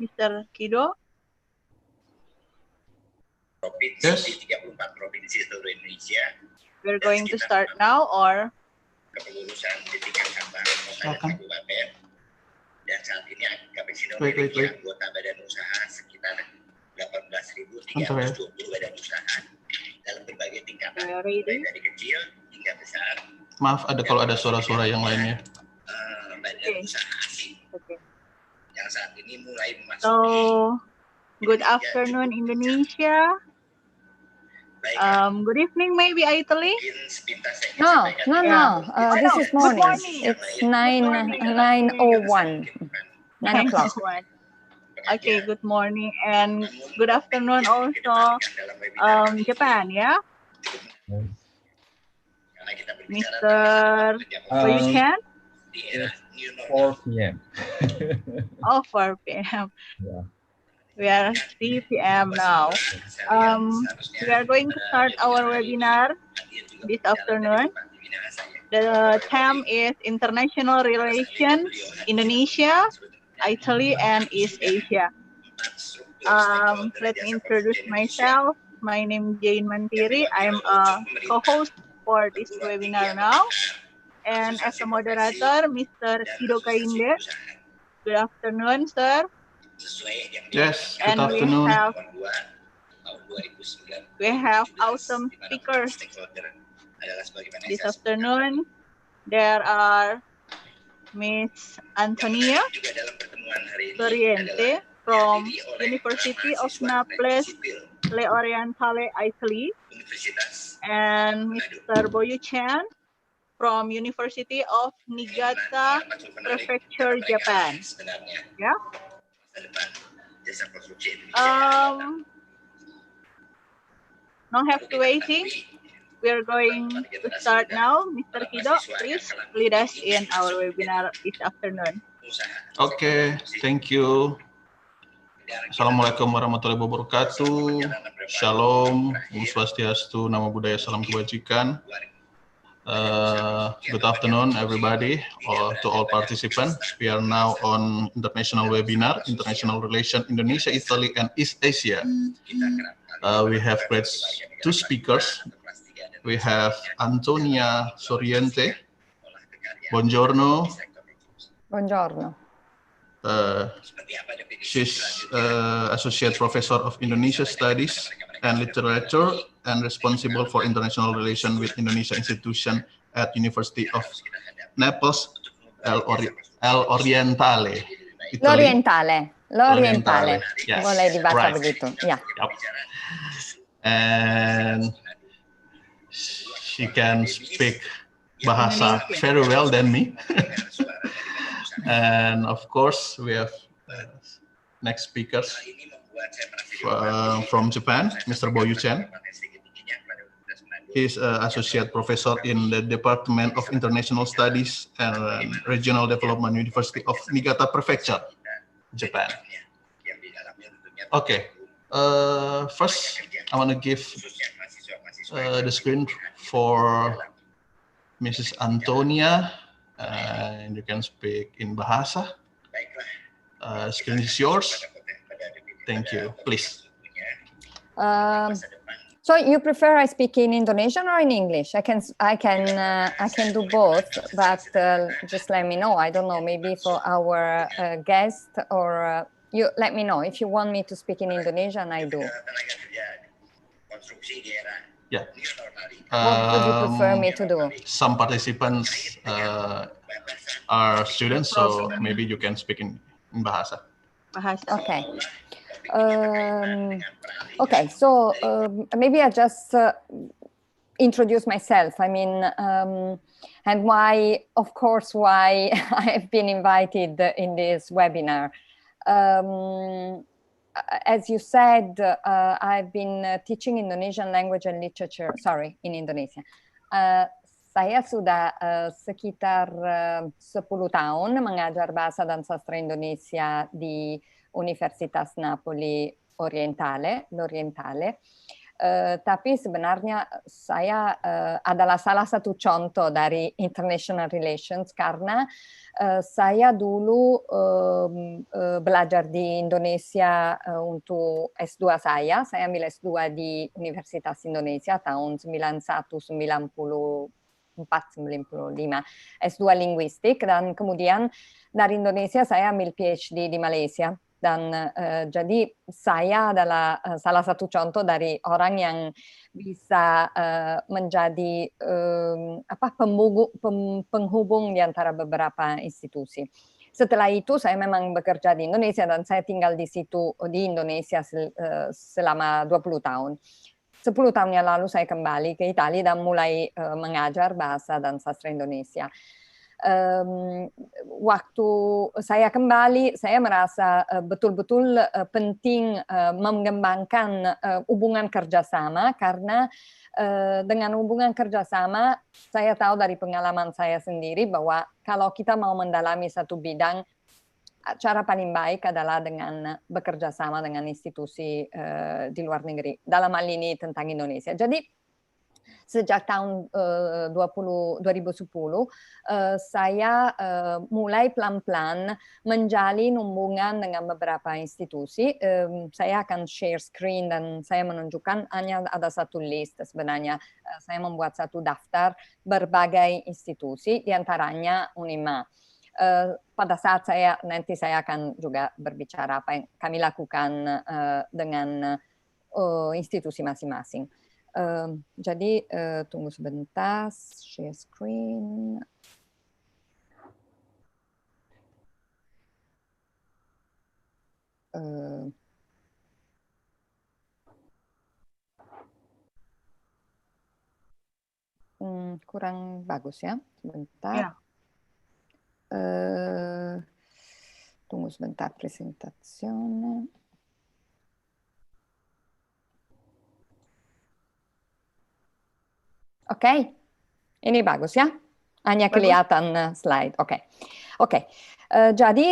Mr. Quido? Yes. We're going to start now, or? Kepengurusan di tingkat cabang Silakan. kabupaten, dan saat ini KPSINDO Wait. memiliki anggota badan usaha sekitar 18.320 badan usaha dalam berbagai tingkatan, mulai dari kecil hingga besar. Maaf, kalau ada suara-suara yang lainnya. Badan usaha asing yang saat ini mulai memasuki. So, good afternoon, Indonesia. Good evening, maybe Italy. No. This is morning. It's 9:01. 9 o'clock. Okay, good morning and good afternoon also, Japan, yeah? Mr. Boyu Chen? It's 4 p.m. Oh, 4 p.m. Yeah. We are 3 p.m. now. We are going to start our webinar this afternoon. The theme is International Relations, Indonesia, Italy, and East Asia. Let me introduce myself. My name is Jeane Mantiri. I'm a co-host for this webinar now. And as a moderator, Mr. Quido Kainde. Good afternoon, sir. Yes, good And afternoon. we have awesome speakers this afternoon. There are Miss Antonia, Soriente from University of Naples, Orientale, Italy, and Mr. Boyu Chen from University of Niigata, Prefecture, Japan. Yeah. No have to waiting. We are going to start now. Mr. Quido, please lead us in our webinar this afternoon. Okay, thank you. Assalamualaikum warahmatullahi wabarakatuh. Shalom, Om Swastiastu, Namo Buddhaya, Salam Kebajikan. Good afternoon, everybody, to all participants. We are now on international webinar, International Relations Indonesia, Italy, and East Asia. We have great two speakers. We have Antonia Soriente. Buongiorno. Buongiorno. She's Associate Professor of Indonesia Studies and Literature and responsible for international relations with Indonesia institution at University of Naples, Orientale. L'Orientale. Yes. Boleh dibaca Right. begitu. Ya. Yep. And she can speak Bahasa very well than me. And of course, we have next speakers from Japan, Mr. Boyu Chen. He's Associate Professor in the Department of International Studies and Regional Development, University of Niigata Prefecture, Japan. Okay, first I want to give the screen for Mrs. Antonia, and you can speak in Bahasa. Screen is yours. Thank you. Please. So you prefer I speak in Indonesian or in English? I can do both, but just let me know. I don't know, maybe for our guest, or you let me know if you want me to speak in Indonesian. I do. Yeah. What would you prefer me to do? Some participants are students, so maybe you can speak in Bahasa. Okay. Okay, so maybe I just introduce myself. I mean, and why, of course, why I have been invited in this webinar. As you said, I've been teaching Indonesian language and literature, in Indonesia. Saya sudah sekitar 10 tahun mengajar bahasa dan sastra Indonesia di Universitas Napoli l'Orientale. Tapi sebenarnya saya adalah salah satu contoh dari international relations karena saya dulu belajar di Indonesia untuk S2 saya ambil S2 di Universitas Indonesia tahun 91-95 S2 linguistik, dan kemudian dari Indonesia saya ambil PhD di Malaysia. Dan jadi saya adalah salah satu contoh dari orang yang bisa menjadi penghubung di antara beberapa institusi. Setelah itu saya memang bekerja di Indonesia dan saya tinggal di situ di Indonesia selama 20 tahun. 10 tahun yang lalu saya kembali ke Italia dan mulai mengajar bahasa dan sastra Indonesia. Waktu saya kembali, saya merasa betul-betul penting mengembangkan hubungan kerjasama karena dengan hubungan kerjasama saya tahu dari pengalaman saya sendiri bahwa kalau kita mau mendalami satu bidang, cara paling baik adalah dengan bekerja sama dengan institusi di luar negeri. Dalam hal ini tentang Indonesia. Jadi sejak tahun 2010 saya mulai pelan-pelan menjalin hubungan dengan beberapa institusi. Saya akan share screen dan saya menunjukkan hanya ada satu list sebenarnya. Saya membuat satu daftar berbagai institusi, diantaranya Unima. Pada saat nanti saya akan juga berbicara apa yang kami lakukan dengan institusi masing-masing. Jadi tunggu sebentar, share screen. Kurang bagus ya, sebentar. Tunggu sebentar, presentazione. Oke, ini bagus ya, hanya kelihatan slide. Oke. Jadi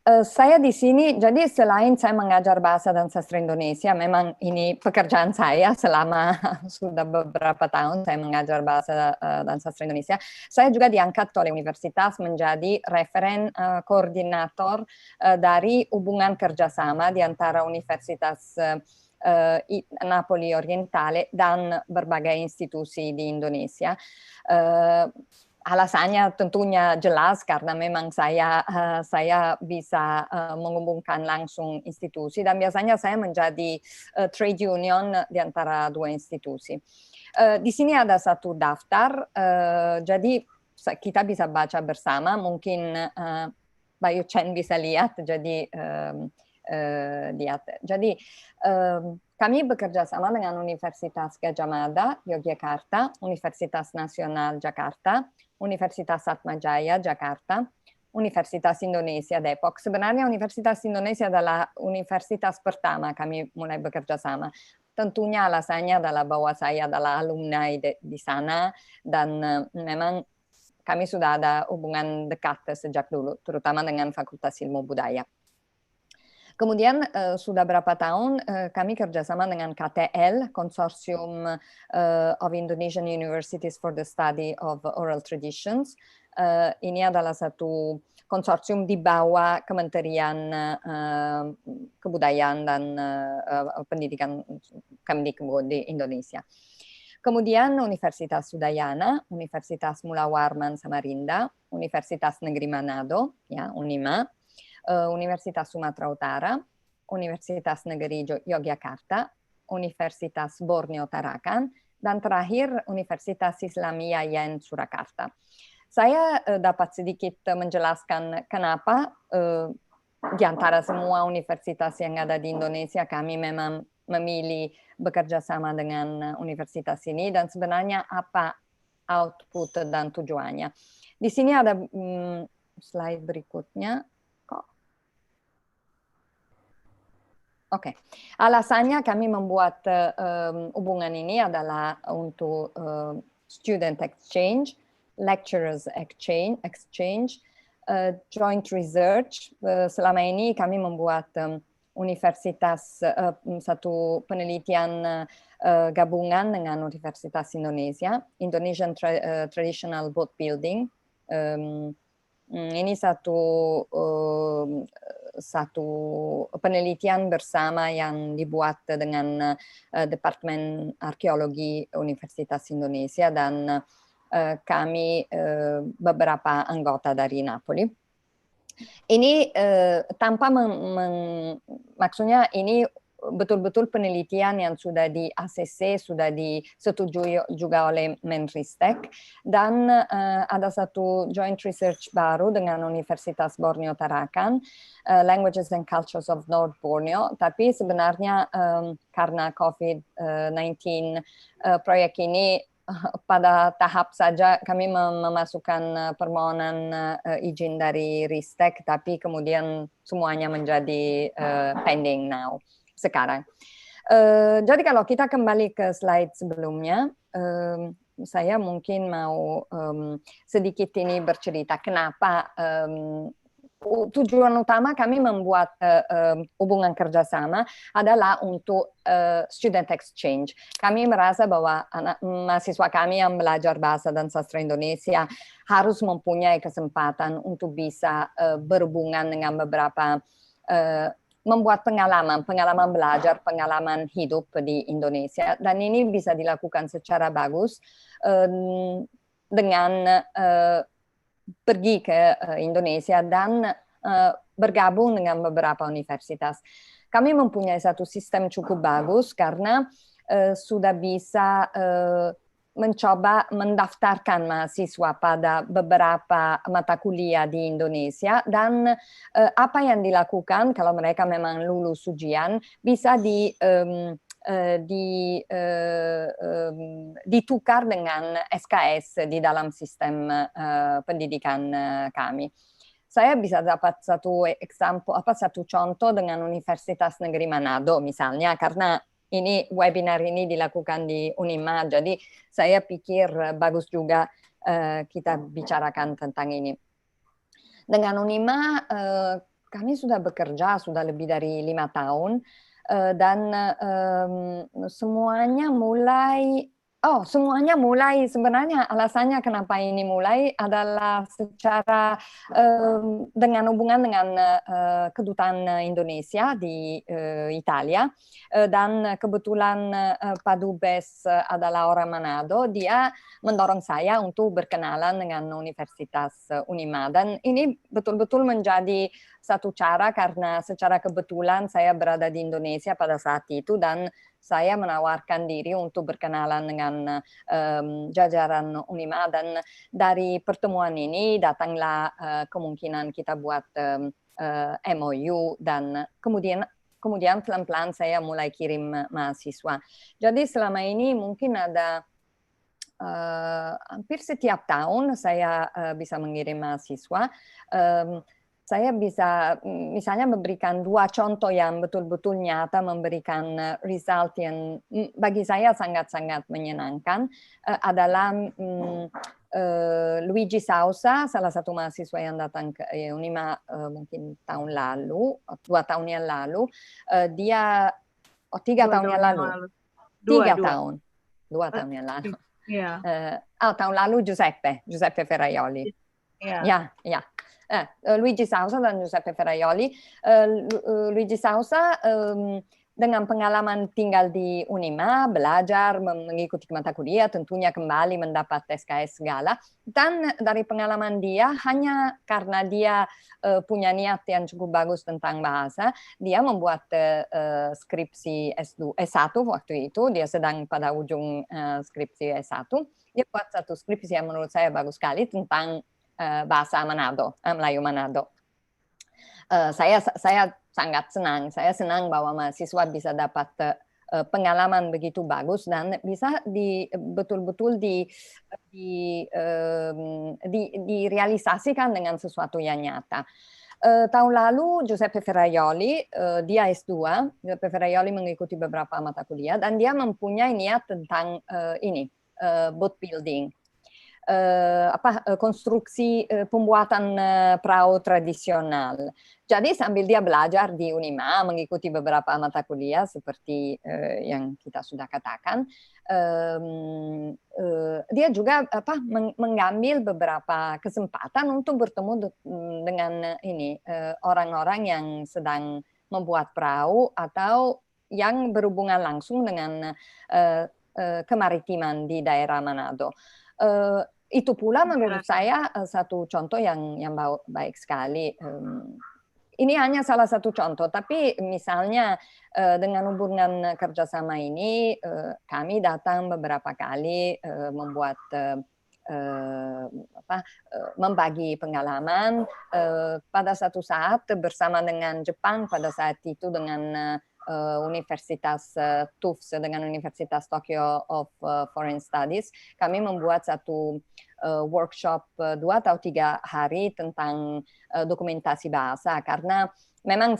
saya di sini, jadi selain saya mengajar bahasa dan sastra Indonesia, memang ini pekerjaan saya selama sudah beberapa tahun saya mengajar bahasa dan sastra Indonesia. Saya juga diangkat oleh universitas menjadi referen koordinator dari hubungan kerjasama di antara Universitas Napoli Orientale dan berbagai institusi di Indonesia. Alasannya tentunya jelas karena memang saya bisa menghubungkan langsung institusi dan biasanya saya menjadi trade union di antara dua institusi. Di sini ada satu daftar, jadi kita bisa baca bersama, mungkin Boyu Chen bisa lihat, jadi Jadi kami bekerja sama dengan Universitas Gadjah Mada, Yogyakarta, Universitas Nasional Jakarta, Universitas Atmajaya, Jakarta, Universitas Indonesia, Depok. Sebenarnya Universitas Indonesia adalah universitas pertama kami mulai bekerja sama. Tentunya alasannya adalah bahwa saya adalah alumni di sana dan memang kami sudah ada hubungan dekat sejak dulu, terutama dengan Fakultas Ilmu Budaya. Kemudian sudah berapa tahun kami kerjasama dengan KTL, Consortium of Indonesian Universities for the Study of Oral Traditions. Ini adalah satu konsorsium di bawah Kementerian Kebudayaan dan Pendidikan Kemdikbud di Indonesia. Kemudian Universitas Udayana, Universitas Mula Warman Samarinda, Universitas Negeri Manado, ya, Unima, Universitas Sumatera Utara, Universitas Negeri Yogyakarta, Universitas Borneo Tarakan, dan terakhir Universitas Islamiyah Yen Surakarta. Saya dapat sedikit menjelaskan kenapa di antara semua universitas yang ada di Indonesia kami memang memilih bekerja sama dengan universitas ini dan sebenarnya apa output dan tujuannya. Di sini ada slide berikutnya. Oke, alasannya kami membuat hubungan ini adalah untuk student exchange, lecturers exchange, joint research. Selama ini kami membuat universitas satu penelitian gabungan dengan Universitas Indonesia, Indonesian Traditional Boat Building. Ini satu penelitian bersama yang dibuat dengan Departemen Arkeologi Universitas Indonesia dan kami beberapa anggota dari Napoli. Ini tanpa maksudnya ini betul-betul penelitian yang sudah di ACC, sudah disetujui juga oleh Menristek, dan ada satu joint research baru dengan Universitas Borneo Tarakan, Languages and Cultures of North Borneo, tapi sebenarnya karena COVID-19 proyek ini pada tahap saja kami memasukkan permohonan izin dari Ristek, tapi kemudian semuanya menjadi pending now sekarang. Jadi kalau kita kembali ke slide sebelumnya, saya mungkin mau sedikit ini bercerita kenapa tujuan utama kami membuat hubungan kerjasama adalah untuk student exchange. Kami merasa bahwa mahasiswa kami yang belajar bahasa dan sastra Indonesia harus mempunyai kesempatan untuk bisa berhubungan dengan beberapa membuat pengalaman belajar, pengalaman hidup di Indonesia, dan ini bisa dilakukan secara bagus dengan pergi ke Indonesia dan bergabung dengan beberapa universitas. Kami mempunyai satu sistem cukup bagus karena sudah bisa mencoba mendaftarkan mahasiswa pada beberapa mata kuliah di Indonesia, dan apa yang dilakukan kalau mereka memang lulus ujian bisa ditukar dengan SKS di dalam sistem pendidikan kami. Saya bisa dapat satu contoh dengan Universitas Negeri Manado misalnya, karena ini webinar ini dilakukan di Unima, jadi saya pikir bagus juga kita bicarakan tentang ini. Dengan Unima kami sudah bekerja sudah lebih dari 5 tahun dan semuanya mulai sebenarnya alasannya kenapa ini mulai adalah secara dengan hubungan dengan kedutaan Indonesia di Italia, dan kebetulan Pak Dubes adalah orang Manado. Dia mendorong saya untuk berkenalan dengan Universitas Unima, dan ini betul-betul menjadi satu cara karena secara kebetulan saya berada di Indonesia pada saat itu dan saya menawarkan diri untuk berkenalan dengan jajaran Unima, dan dari pertemuan ini datanglah kemungkinan kita buat MOU, dan kemudian pelan-pelan saya mulai kirim mahasiswa. Jadi selama ini mungkin ada hampir setiap tahun saya bisa mengirim mahasiswa. Saya bisa misalnya memberikan 2 contoh yang betul-betul nyata memberikan result yang bagi saya sangat-sangat menyenangkan adalah Luigi Sausa, salah satu mahasiswa yang datang ke Unima mungkin tahun lalu, 2 tahun yang lalu, dia 3 tahun yang lalu, 3 tahun, 2 tahun yang lalu. Tahun lalu Giuseppe Ferraioli. Ya. Luigi Sausa dan Giuseppe Ferraioli. Luigi Sausa dengan pengalaman tinggal di Unima, belajar, mengikuti mata kuliah, tentunya kembali mendapat SKS segala. Dan dari pengalaman dia, hanya karena dia punya niat yang cukup bagus tentang bahasa, dia membuat skripsi S1 waktu itu, dia sedang pada ujung skripsi S1, dia buat satu skripsi yang menurut saya bagus sekali tentang bahasa Manado, Melayu Manado. Saya sangat senang. Saya senang bahwa mahasiswa bisa dapat pengalaman begitu bagus dan bisa betul-betul direalisasikan dengan sesuatu yang nyata. Tahun lalu Giuseppe Ferraioli, dia S2, Giuseppe Ferraioli mengikuti beberapa mata kuliah dan dia mempunyai niat tentang boat building. konstruksi pembuatan perahu tradisional. Jadi sambil dia belajar di Unima, mengikuti beberapa mata kuliah seperti yang kita sudah katakan, dia juga mengambil beberapa kesempatan untuk bertemu dengan orang-orang yang sedang membuat perahu atau yang berhubungan langsung dengan kemaritiman di daerah Manado. Itu pula menurut saya satu contoh yang baik sekali. Ini hanya salah satu contoh, tapi misalnya dengan hubungan kerjasama ini kami datang beberapa kali membuat membagi pengalaman pada satu saat bersama dengan Jepang, pada saat itu dengan Universitas Tufts, dengan Universitas Tokyo of Foreign Studies, kami membuat satu workshop 2 atau 3 hari tentang dokumentasi bahasa, karena memang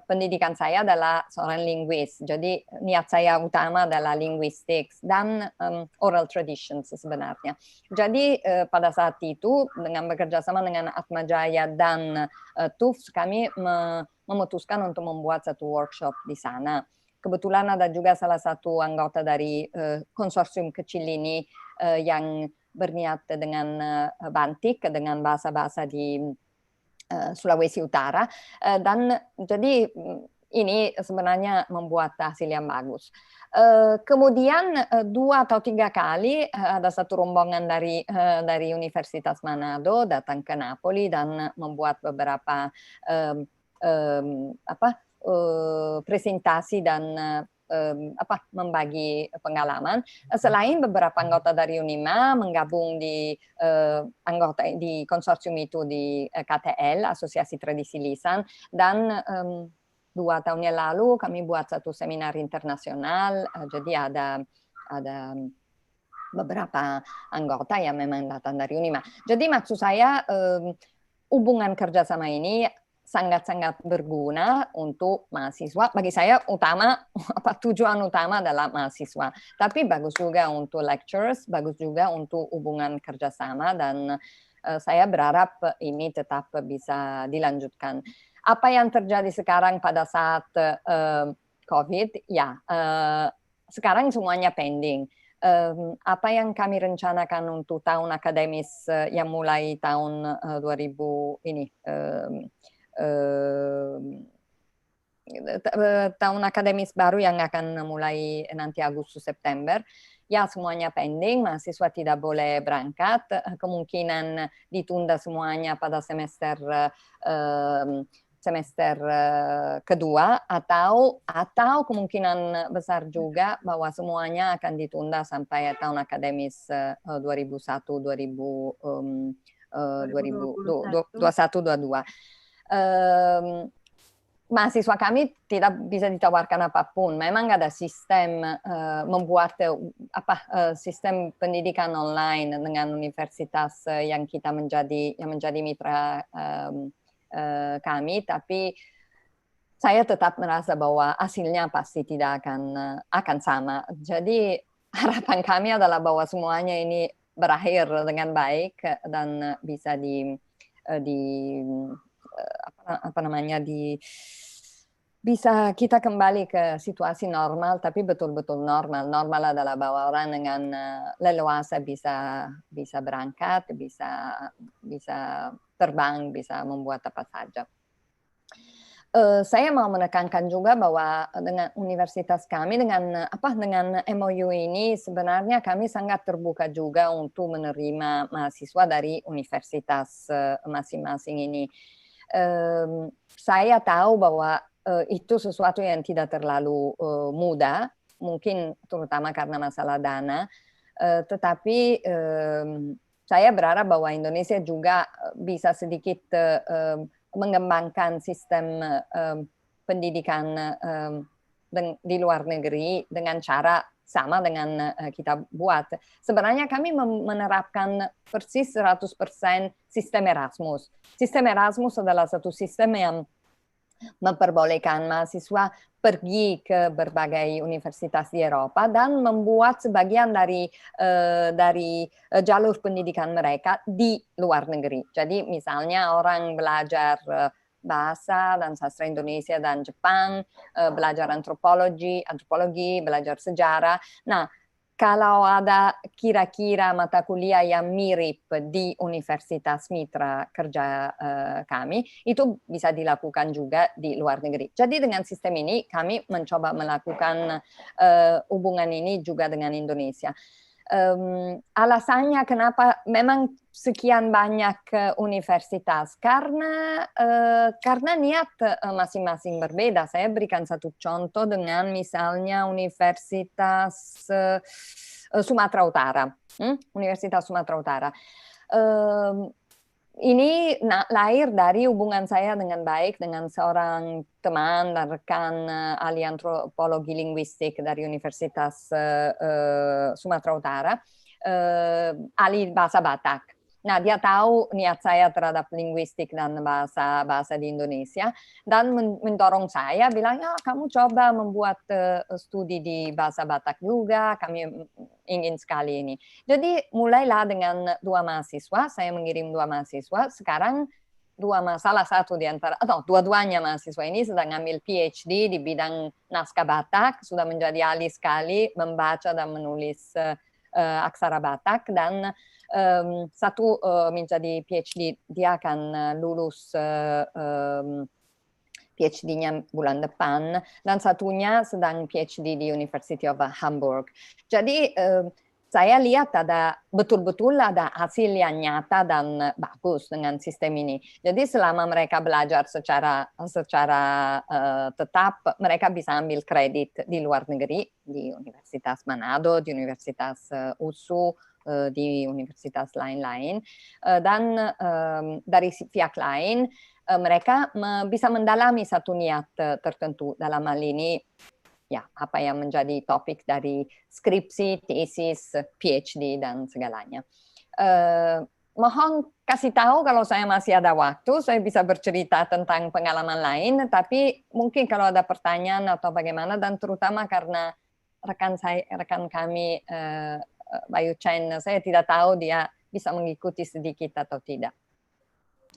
pendidikan saya adalah seorang linguis, jadi niat saya utama adalah linguistics dan oral traditions sebenarnya. Jadi pada saat itu dengan bekerja sama dengan Atmajaya dan Tufts, kami memutuskan untuk membuat satu workshop di sana. Kebetulan ada juga salah satu anggota dari konsorsium kecil ini yang berniat dengan Bantik, dengan bahasa-bahasa di Sulawesi Utara, dan jadi ini sebenarnya membuat hasil yang bagus. Kemudian 2 atau 3 kali ada satu rombongan dari Universitas Manado datang ke Napoli dan membuat beberapa presentasi dan membagi pengalaman. Selain beberapa anggota dari Unima menggabung di anggota di konsorsium itu di KTL, Asosiasi Tradisi Lisan, dan 2 tahun yang lalu kami buat satu seminar internasional. Jadi ada beberapa anggota yang memang datang dari Unima. Jadi maksud saya hubungan kerjasama ini sangat-sangat berguna untuk mahasiswa. Bagi saya tujuan utama adalah mahasiswa. Tapi bagus juga untuk lecturers, bagus juga untuk hubungan kerjasama, dan saya berharap ini tetap bisa dilanjutkan. Apa yang terjadi sekarang pada saat COVID, sekarang semuanya pending. Apa yang kami rencanakan untuk tahun akademis yang mulai tahun 2000 ini, tahun akademis baru yang akan mulai nanti Agustus September, ya semuanya pending, mahasiswa tidak boleh berangkat, kemungkinan ditunda semuanya pada semester kedua, atau kemungkinan besar juga bahwa semuanya akan ditunda sampai tahun akademis 2021-2022. Mahasiswa kami tidak bisa ditawarkan apapun. Memang ada sistem membuat sistem pendidikan online dengan universitas yang menjadi mitra kami, tapi saya tetap merasa bahwa hasilnya pasti tidak akan sama. Jadi harapan kami adalah bahwa semuanya ini berakhir dengan baik dan bisa bisa kita kembali ke situasi normal, tapi betul-betul normal. Normal adalah bahwa orang dengan leluasa bisa berangkat, bisa terbang, bisa membuat apa saja. Saya mau menekankan juga bahwa dengan universitas kami, dengan MOU ini, sebenarnya kami sangat terbuka juga untuk menerima mahasiswa dari universitas masing-masing ini. Saya tahu bahwa itu sesuatu yang tidak terlalu mudah, mungkin terutama karena masalah dana, tetapi saya berharap bahwa Indonesia juga bisa sedikit mengembangkan sistem pendidikan di luar negeri dengan cara sama dengan kita buat. Sebenarnya kami menerapkan persis 100% sistem Erasmus. Sistem Erasmus adalah satu sistem yang memperbolehkan mahasiswa pergi ke berbagai universitas di Eropa dan membuat sebagian dari jalur pendidikan mereka di luar negeri. Jadi misalnya orang belajar bahasa dan sastra Indonesia dan Jepang, belajar antropologi, belajar sejarah. Nah, kalau ada kira-kira mata kuliah yang mirip di universitas mitra kerja kami, itu bisa dilakukan juga di luar negeri. Jadi dengan sistem ini kami mencoba melakukan hubungan ini juga dengan Indonesia. Alasannya kenapa memang sekian banyak universitas karena niat masing-masing berbeda. Saya berikan satu contoh dengan misalnya Universitas Sumatera Utara, Universitas Sumatera Utara. Ini lahir dari hubungan saya dengan baik dengan seorang teman dan rekan ahli antropologi linguistik dari Universitas Sumatera Utara, ahli bahasa Batak. Nah, dia tahu niat saya terhadap linguistik dan bahasa di Indonesia dan mendorong saya, bilang, ya kamu coba membuat studi di bahasa Batak juga, kami ingin sekali ini. Jadi mulailah dengan saya mengirim 2 mahasiswa, sekarang salah satu di antara, atau dua-duanya mahasiswa ini sedang ambil PhD di bidang naskah Batak, sudah menjadi ahli sekali membaca dan menulis aksara Batak, dan satu menjadi PhD, dia akan lulus PhD-nya bulan depan, dan satunya sedang PhD di University of Hamburg. Jadi saya lihat betul-betul ada hasil yang nyata dan bagus dengan sistem ini. Jadi selama mereka belajar secara tetap, mereka bisa ambil kredit di luar negeri, di Universitas Manado, di Universitas USU, di universitas lain-lain, dan dari pihak lain mereka bisa mendalami satu niat tertentu, dalam hal ini ya apa yang menjadi topik dari skripsi, tesis, PhD dan segalanya. Mohon kasih tahu kalau saya masih ada waktu, saya bisa bercerita tentang pengalaman lain, tapi mungkin kalau ada pertanyaan atau bagaimana, dan terutama karena rekan kami Boyu Chen, saya tidak tahu dia bisa mengikuti sedikit atau tidak.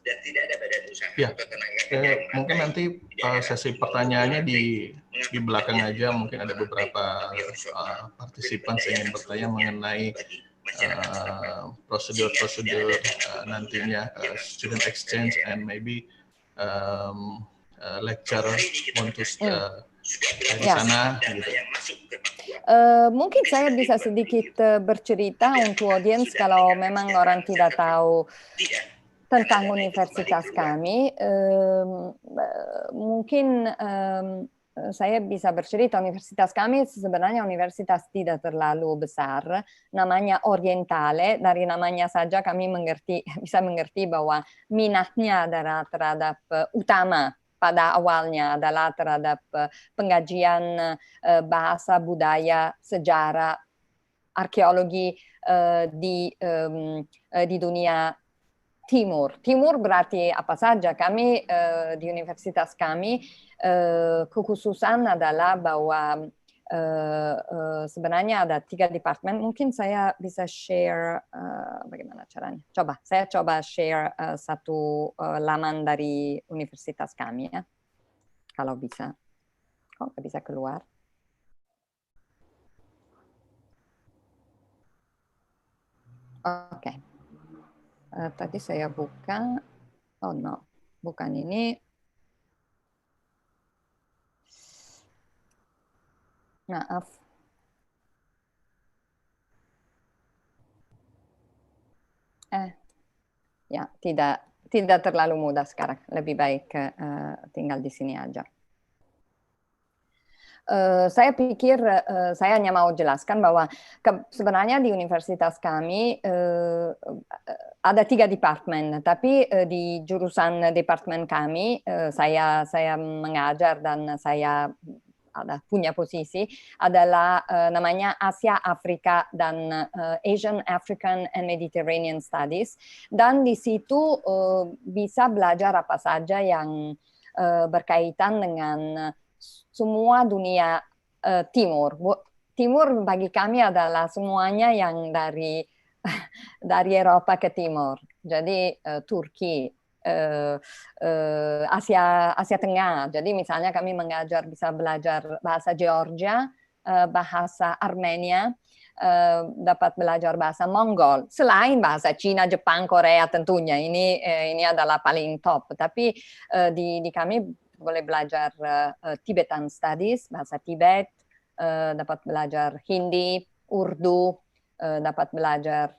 Dan tidak ada badan usaha ya, atau tenaga kerja mungkin nanti sesi pertanyaannya di belakang aja, mungkin ada beberapa partisipan yang ingin bertanya mengenai prosedur nantinya student exchange and maybe lecture untuk di sana gitu. Mungkin saya bisa sedikit bercerita untuk audiens kalau memang orang tidak tahu tentang universitas kami. Mungkin saya bisa bercerita, universitas kami sebenarnya universitas tidak terlalu besar, namanya orientale. Dari namanya saja kami bisa mengerti bahwa minatnya adalah terhadap utama pada awalnya adalah terhadap pengkajian bahasa, budaya, sejarah, arkeologi di dunia Timur. Timur berarti apa saja. Kami di universitas kami kekhususan adalah bahwa sebenarnya ada 3 departemen. Mungkin saya bisa share bagaimana caranya. Saya coba share satu laman dari universitas kami ya. Kalau bisa. Kok nggak bisa keluar? Oke. Tadi saya buka. Oh no, bukan ini. Maaf. Ya, tidak terlalu mudah sekarang. Lebih baik tinggal di sini aja. Saya pikir saya hanya mau jelaskan bahwa sebenarnya di universitas kami ada 3 departemen, tapi di jurusan departemen kami saya mengajar dan saya punya posisi adalah namanya Asia, Afrika, dan Asian, African, and Mediterranean Studies. Dan di situ bisa belajar apa saja yang berkaitan dengan semua dunia timur. Timur bagi kami adalah semuanya yang dari Eropa ke timur. Jadi Turki, Asia Tengah. Jadi misalnya kami bisa belajar bahasa Georgia, bahasa Armenia, dapat belajar bahasa Mongol. Selain bahasa Cina, Jepang, Korea tentunya ini adalah paling top. Tapi di kami boleh belajar Tibetan Studies, bahasa Tibet, dapat belajar Hindi, Urdu, dapat belajar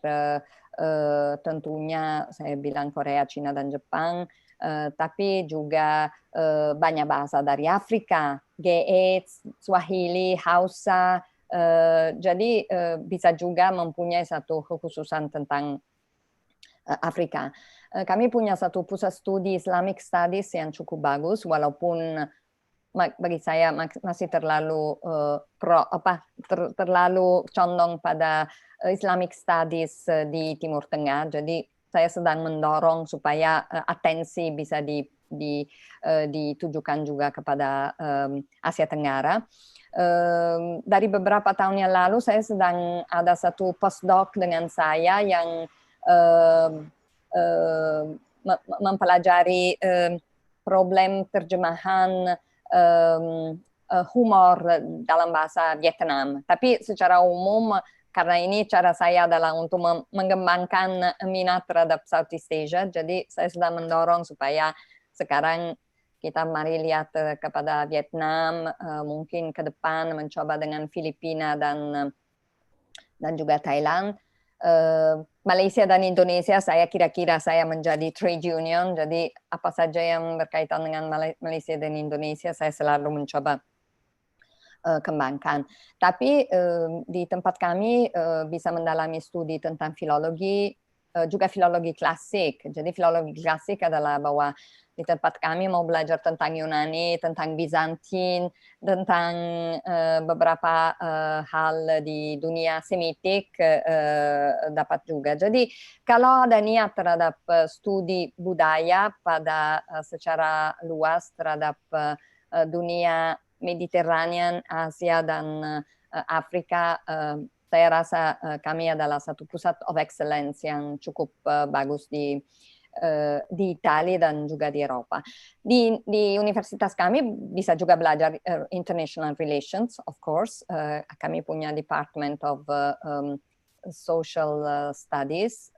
tentunya saya bilang Korea, Cina, dan Jepang, tapi juga banyak bahasa dari Afrika, Ge'ez, Swahili, Hausa, jadi bisa juga mempunyai satu kekhususan tentang Afrika. Kami punya satu pusat studi Islamic Studies yang cukup bagus, walaupun bagi saya masih terlalu terlalu condong pada Islamic Studies di Timur Tengah. Jadi saya sedang mendorong supaya atensi bisa ditujukan juga kepada Asia Tenggara. Dari beberapa tahun yang lalu saya sedang ada satu postdoc dengan saya yang mempelajari problem terjemahan humor dalam bahasa Vietnam. Tapi secara umum, karena ini cara saya adalah untuk mengembangkan minat terhadap Southeast Asia, jadi saya sedang mendorong supaya sekarang kita mari lihat kepada Vietnam, mungkin ke depan mencoba dengan Filipina dan juga Thailand. Malaysia dan Indonesia saya kira-kira saya menjadi trade union, jadi apa saja yang berkaitan dengan Malaysia dan Indonesia saya selalu mencoba kembangkan. Tapi di tempat kami bisa mendalami studi tentang filologi, juga filologi klasik. Jadi filologi klasik adalah bahwa di tempat kami mau belajar tentang Yunani, tentang Bizantin, tentang beberapa hal di dunia Semitik dapat juga. Jadi kalau ada niat terhadap studi budaya pada secara luas terhadap dunia Mediterranean, Asia, dan Afrika, saya rasa kami adalah satu pusat of excellence yang cukup bagus di Italia dan juga di Eropa. Di universitas kami bisa juga belajar international relations, of course. Kami punya Department of Social Studies.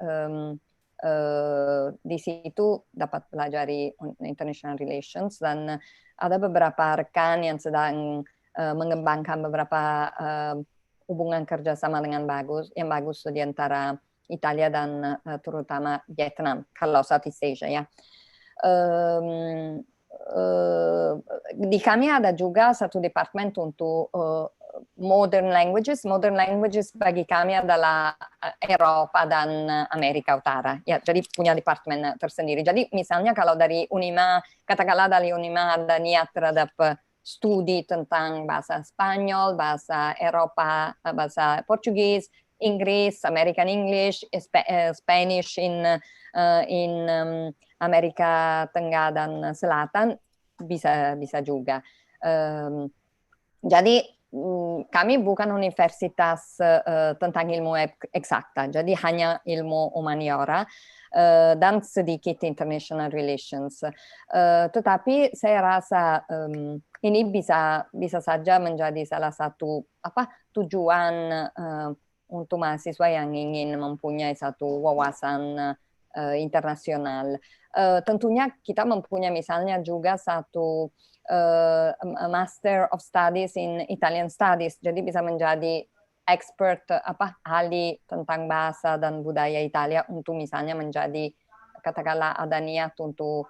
Di situ dapat pelajari international relations, dan ada beberapa rekan yang sedang mengembangkan beberapa hubungan kerjasama yang bagus di antara Italia dan terutama Vietnam, kalau Southeast Asia ya. Di kami ada juga satu departemen untuk modern languages. Modern languages bagi kami adalah Eropa dan Amerika Utara. Ya, jadi punya departemen tersendiri. Jadi misalnya kalau dari Unima, katakanlah dari Unima ada niat terhadap studi tentang bahasa Spanyol, bahasa Eropa, bahasa Portugis, Inggris, American English, Spanish in Amerika Tengah dan Selatan, bisa juga. Jadi kami bukan universitas tentang ilmu eksakta, jadi hanya ilmu humaniora dan sedikit international relations. Tetapi saya rasa ini bisa saja menjadi salah satu tujuan untuk mahasiswa yang ingin mempunyai satu wawasan internasional. Tentunya kita mempunyai misalnya juga satu Master of Studies in Italian Studies, jadi bisa menjadi expert ahli tentang bahasa dan budaya Italia untuk misalnya menjadi, katakanlah ada niat untuk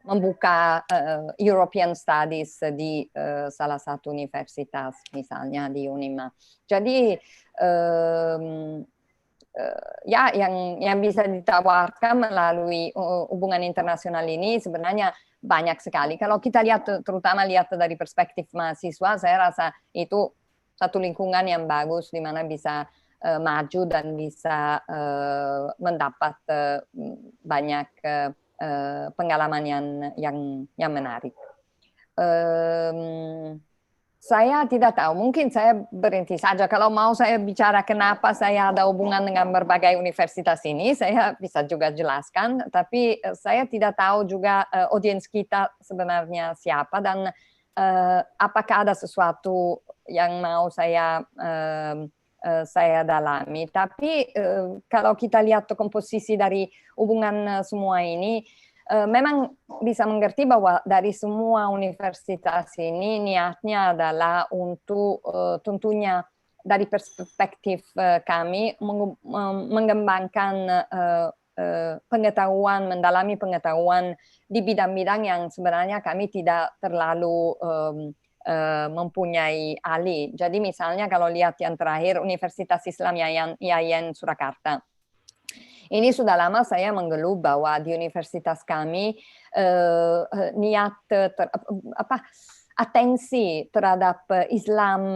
membuka European Studies di salah satu universitas, misalnya di Unima. Jadi ya yang bisa ditawarkan melalui hubungan internasional ini sebenarnya banyak sekali. Kalau kita lihat, terutama lihat dari perspektif mahasiswa, saya rasa itu satu lingkungan yang bagus di mana bisa maju dan bisa mendapat banyak pengalaman yang menarik. Saya tidak tahu, mungkin saya berhenti saja. Kalau mau saya bicara kenapa saya ada hubungan dengan berbagai universitas ini, saya bisa juga jelaskan. Tapi saya tidak tahu juga audiens kita sebenarnya siapa dan apakah ada sesuatu yang mau saya dalami. Tapi kalau kita lihat komposisi dari hubungan semua ini, memang bisa mengerti bahwa dari semua universitas ini niatnya adalah untuk tentunya dari perspektif kami mengembangkan pengetahuan, mendalami pengetahuan di bidang-bidang yang sebenarnya kami tidak terlalu mempunyai ahli. Jadi misalnya kalau lihat yang terakhir Universitas Islam IAIN Surakarta. Ini sudah lama saya mengeluh bahwa di universitas kami niat atensi terhadap Islam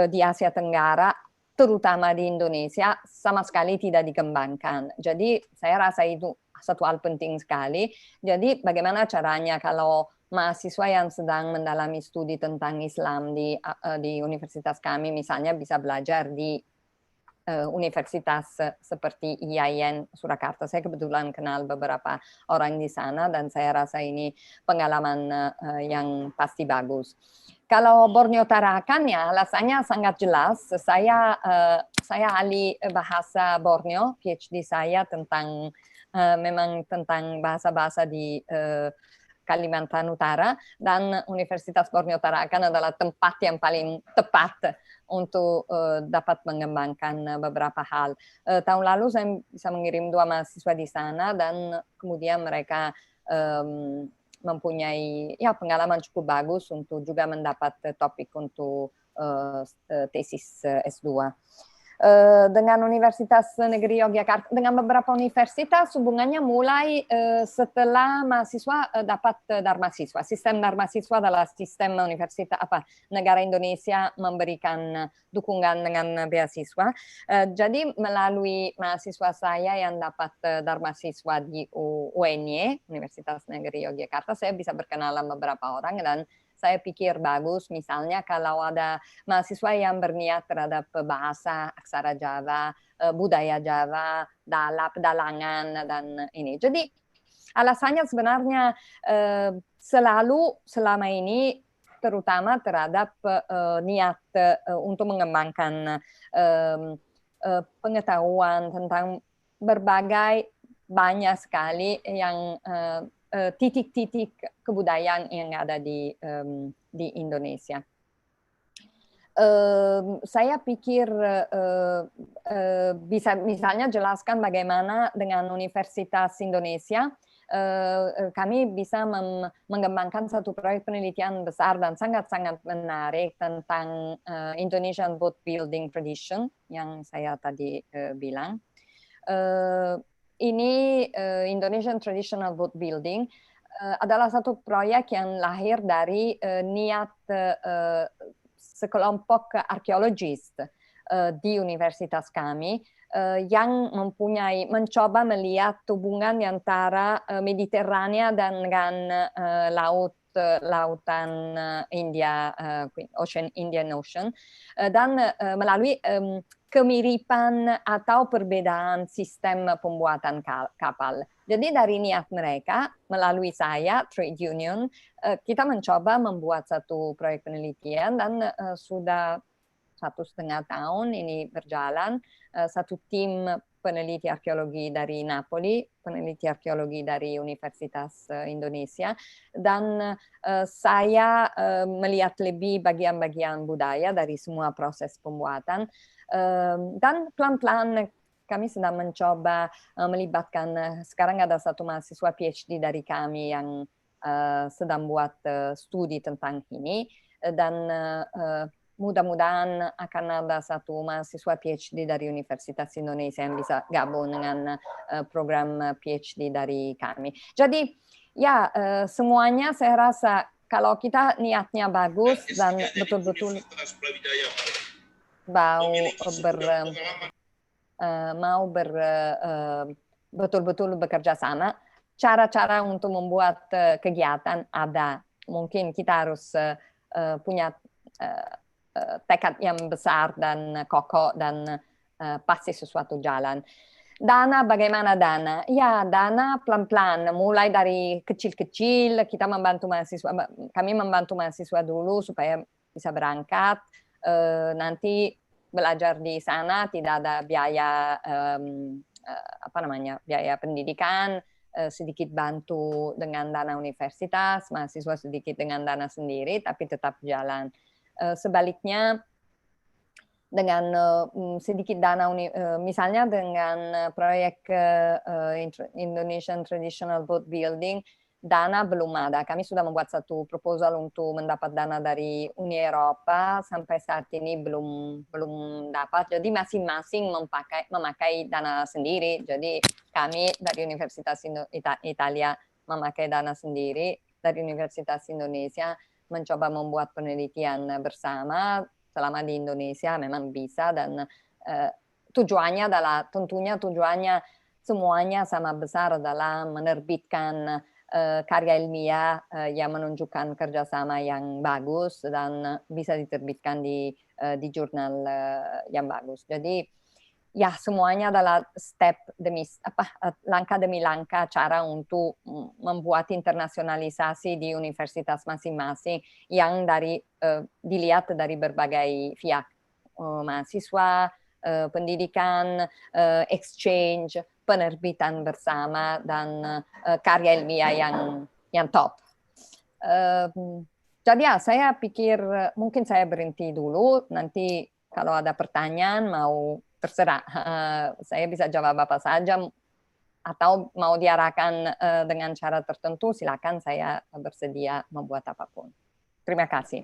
di Asia Tenggara, terutama di Indonesia, sama sekali tidak dikembangkan. Jadi saya rasa itu satu hal penting sekali. Jadi bagaimana caranya kalau mahasiswa yang sedang mendalami studi tentang Islam di universitas kami misalnya bisa belajar di universitas seperti IAIN Surakarta. Saya kebetulan kenal beberapa orang di sana dan saya rasa ini pengalaman yang pasti bagus. Kalau Borneo Tarakan ya alasannya sangat jelas. Saya ahli bahasa Borneo, PhD saya tentang memang tentang bahasa-bahasa di Kalimantan Utara, dan Universitas Borneo Tarakan adalah tempat yang paling tepat untuk dapat mengembangkan beberapa hal. Tahun lalu saya bisa mengirim 2 mahasiswa di sana dan kemudian mereka mempunyai pengalaman cukup bagus untuk juga mendapat topik untuk tesis S2. Dengan Universitas Negeri Yogyakarta, dengan beberapa universitas hubungannya mulai setelah mahasiswa dapat darmasiswa. Sistem darmasiswa adalah sistem universitas negara Indonesia memberikan dukungan dengan beasiswa. Jadi melalui mahasiswa saya yang dapat darmasiswa di UNY, Universitas Negeri Yogyakarta, saya bisa berkenalan beberapa orang dan saya pikir bagus misalnya kalau ada mahasiswa yang berniat terhadap bahasa, aksara Jawa, budaya Jawa, pedalangan dan ini. Jadi alasannya sebenarnya selalu selama ini terutama terhadap niat untuk mengembangkan pengetahuan tentang berbagai banyak sekali yang titik-titik kebudayaan yang ada di Indonesia. Saya pikir bisa misalnya jelaskan bagaimana dengan Universitas Indonesia kami bisa mengembangkan satu proyek penelitian besar dan sangat-sangat menarik tentang Indonesian boat building tradition yang saya tadi bilang. Ini Indonesian Traditional Boat Building adalah satu proyek yang lahir dari niat sekelompok arkeologis di universitas kami yang mencoba melihat hubungan antara Mediterania dan lautan India, Indian Ocean, dan melalui kemiripan atau perbedaan sistem pembuatan kapal. Jadi dari niat mereka, melalui saya, trade union, kita mencoba membuat satu proyek penelitian dan sudah 1,5 tahun ini berjalan. Satu tim peneliti arkeologi dari Napoli, peneliti arkeologi dari Universitas Indonesia, dan saya melihat lebih bagian-bagian budaya dari semua proses pembuatan. Dan pelan-pelan kami sedang mencoba melibatkan, sekarang ada satu mahasiswa PhD dari kami yang sedang buat studi tentang ini, dan mudah-mudahan akan ada satu mahasiswa PhD dari Universitas Indonesia yang bisa gabung dengan program PhD dari kami. Jadi ya semuanya saya rasa kalau kita niatnya bagus dan betul-betul betul-betul bekerja sama. Cara-cara untuk membuat kegiatan ada. Mungkin kita harus punya tekad yang besar dan kokoh dan pasti sesuatu jalan. Dana, bagaimana dana? Ya, dana pelan-pelan, mulai dari kecil-kecil, kita membantu mahasiswa, kami membantu mahasiswa dulu supaya bisa berangkat, nanti belajar di sana tidak ada biaya, biaya pendidikan, sedikit bantu dengan dana universitas, mahasiswa sedikit dengan dana sendiri, tapi tetap jalan. Sebaliknya, dengan sedikit dana, misalnya dengan proyek Indonesian Traditional Boat Building, dana belum ada. Kami sudah membuat satu proposal untuk mendapat dana dari Uni Eropa, sampai saat ini belum dapat. Jadi masing-masing memakai dana sendiri. Jadi kami dari Universitas Italia memakai dana sendiri, dari Universitas Indonesia mencoba membuat penelitian bersama. Selama di Indonesia memang bisa, dan tujuannya adalah, tentunya tujuannya semuanya sama besar, adalah menerbitkan karya ilmiah yang menunjukkan kerjasama yang bagus dan bisa diterbitkan di jurnal yang bagus. Jadi ya, semuanya adalah langkah demi langkah cara untuk membuat internasionalisasi di universitas masing-masing yang dilihat dari berbagai pihak, mahasiswa, pendidikan, exchange, penerbitan bersama, dan karya ilmiah yang top. Jadi ya, saya pikir mungkin saya berhenti dulu, nanti kalau ada pertanyaan terserah, saya bisa jawab apa saja, atau mau diarahkan dengan cara tertentu, silakan, saya bersedia membuat apapun. Terima kasih.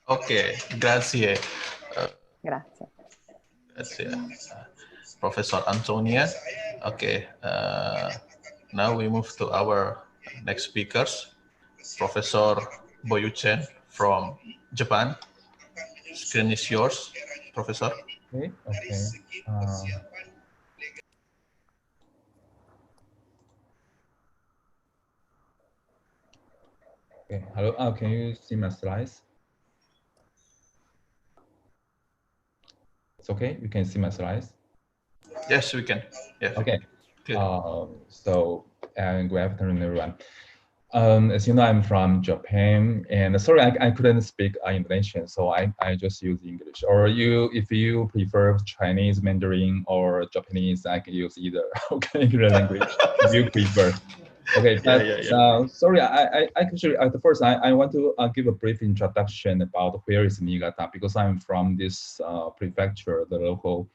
Oke, grazie. Grazie. Grazie. Professor Antonia. Okay, now we move to our next speakers, Professor Boyu Chen from Japan. Screen is yours, Professor. Okay. Okay. Hello. Can you see my slides? It's okay. You can see my slides. Yes, we can. Yeah. Okay. So, good afternoon, everyone. As you know, I'm from Japan, and sorry, I couldn't speak Indonesian, so I just use English. Or if you prefer Chinese, Mandarin, or Japanese, I can use either. Okay, English language if you prefer. Okay, but sorry, I actually at first I want to give a brief introduction about where is Niigata, because I'm from this prefecture, the local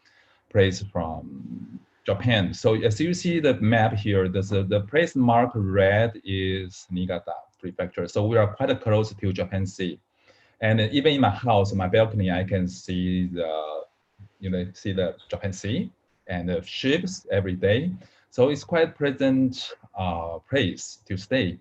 place from Japan. So as you see the map here, the place marked red is Niigata Prefecture. So we are quite close to Japan Sea. And even in my house, my balcony, I can see the Japan Sea and the ships every day. So it's quite pleasant place to stay.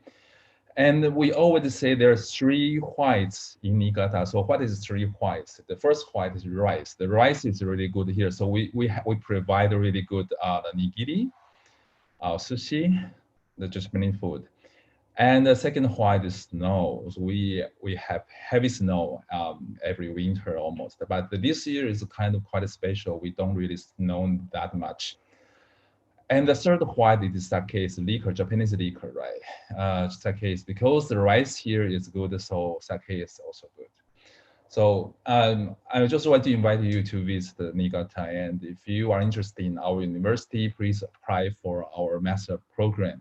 And we always say there's 3 whites in Niigata. So what is 3 whites? The first white is rice. The rice is really good here. So we provide really good nigiri, sushi, the Japanese food. And the second white is snow. So we have heavy snow every winter almost. But this year is kind of quite special. We don't really snow that much. And the third white is sake, is liquor, Japanese liquor, right? Sake is because the rice here is good, so sake is also good. So I just want to invite you to visit Niigata, and if you are interested in our university, please apply for our master program.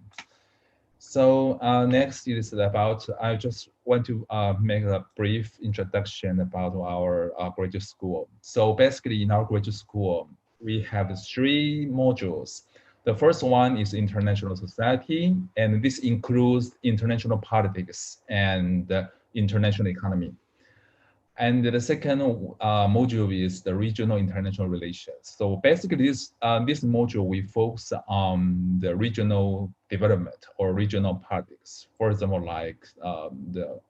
So next is about, I just want to make a brief introduction about our graduate school. So basically in our graduate school, we have 3 modules. The first one is international society, and this includes international politics and international economy. And the second module is the regional international relations. So basically this module, we focus on the regional development or regional politics. For example, like the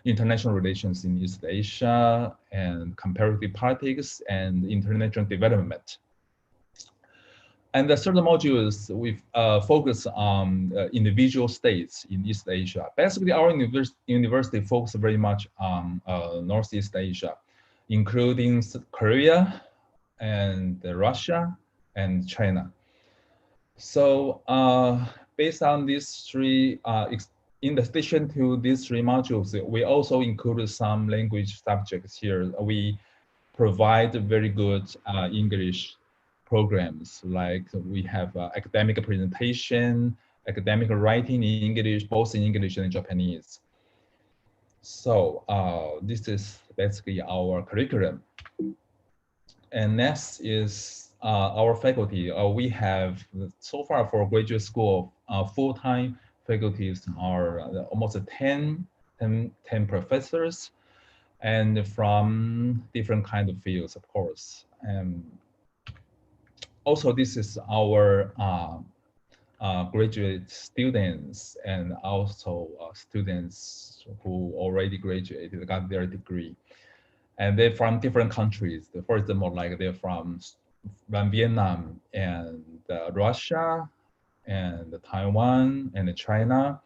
international relations in East Asia, and comparative politics and international development. And the third module is we focus on individual states in East Asia. Basically, our university focuses very much on Northeast Asia, including Korea and Russia and China. So based on these three, in addition to these three modules, we also included some language subjects here. We provide very good English programs, like we have academic presentation, academic writing in English, both in English and Japanese. So this is basically our curriculum. And next is our faculty. We have, so far for graduate school, full-time faculties are almost 10 professors, and from different kind of fields, of course. Also, this is our graduate students, and also students who already graduated, got their degree. And they're from different countries. For example, like they're from Vietnam and Russia and Taiwan and China.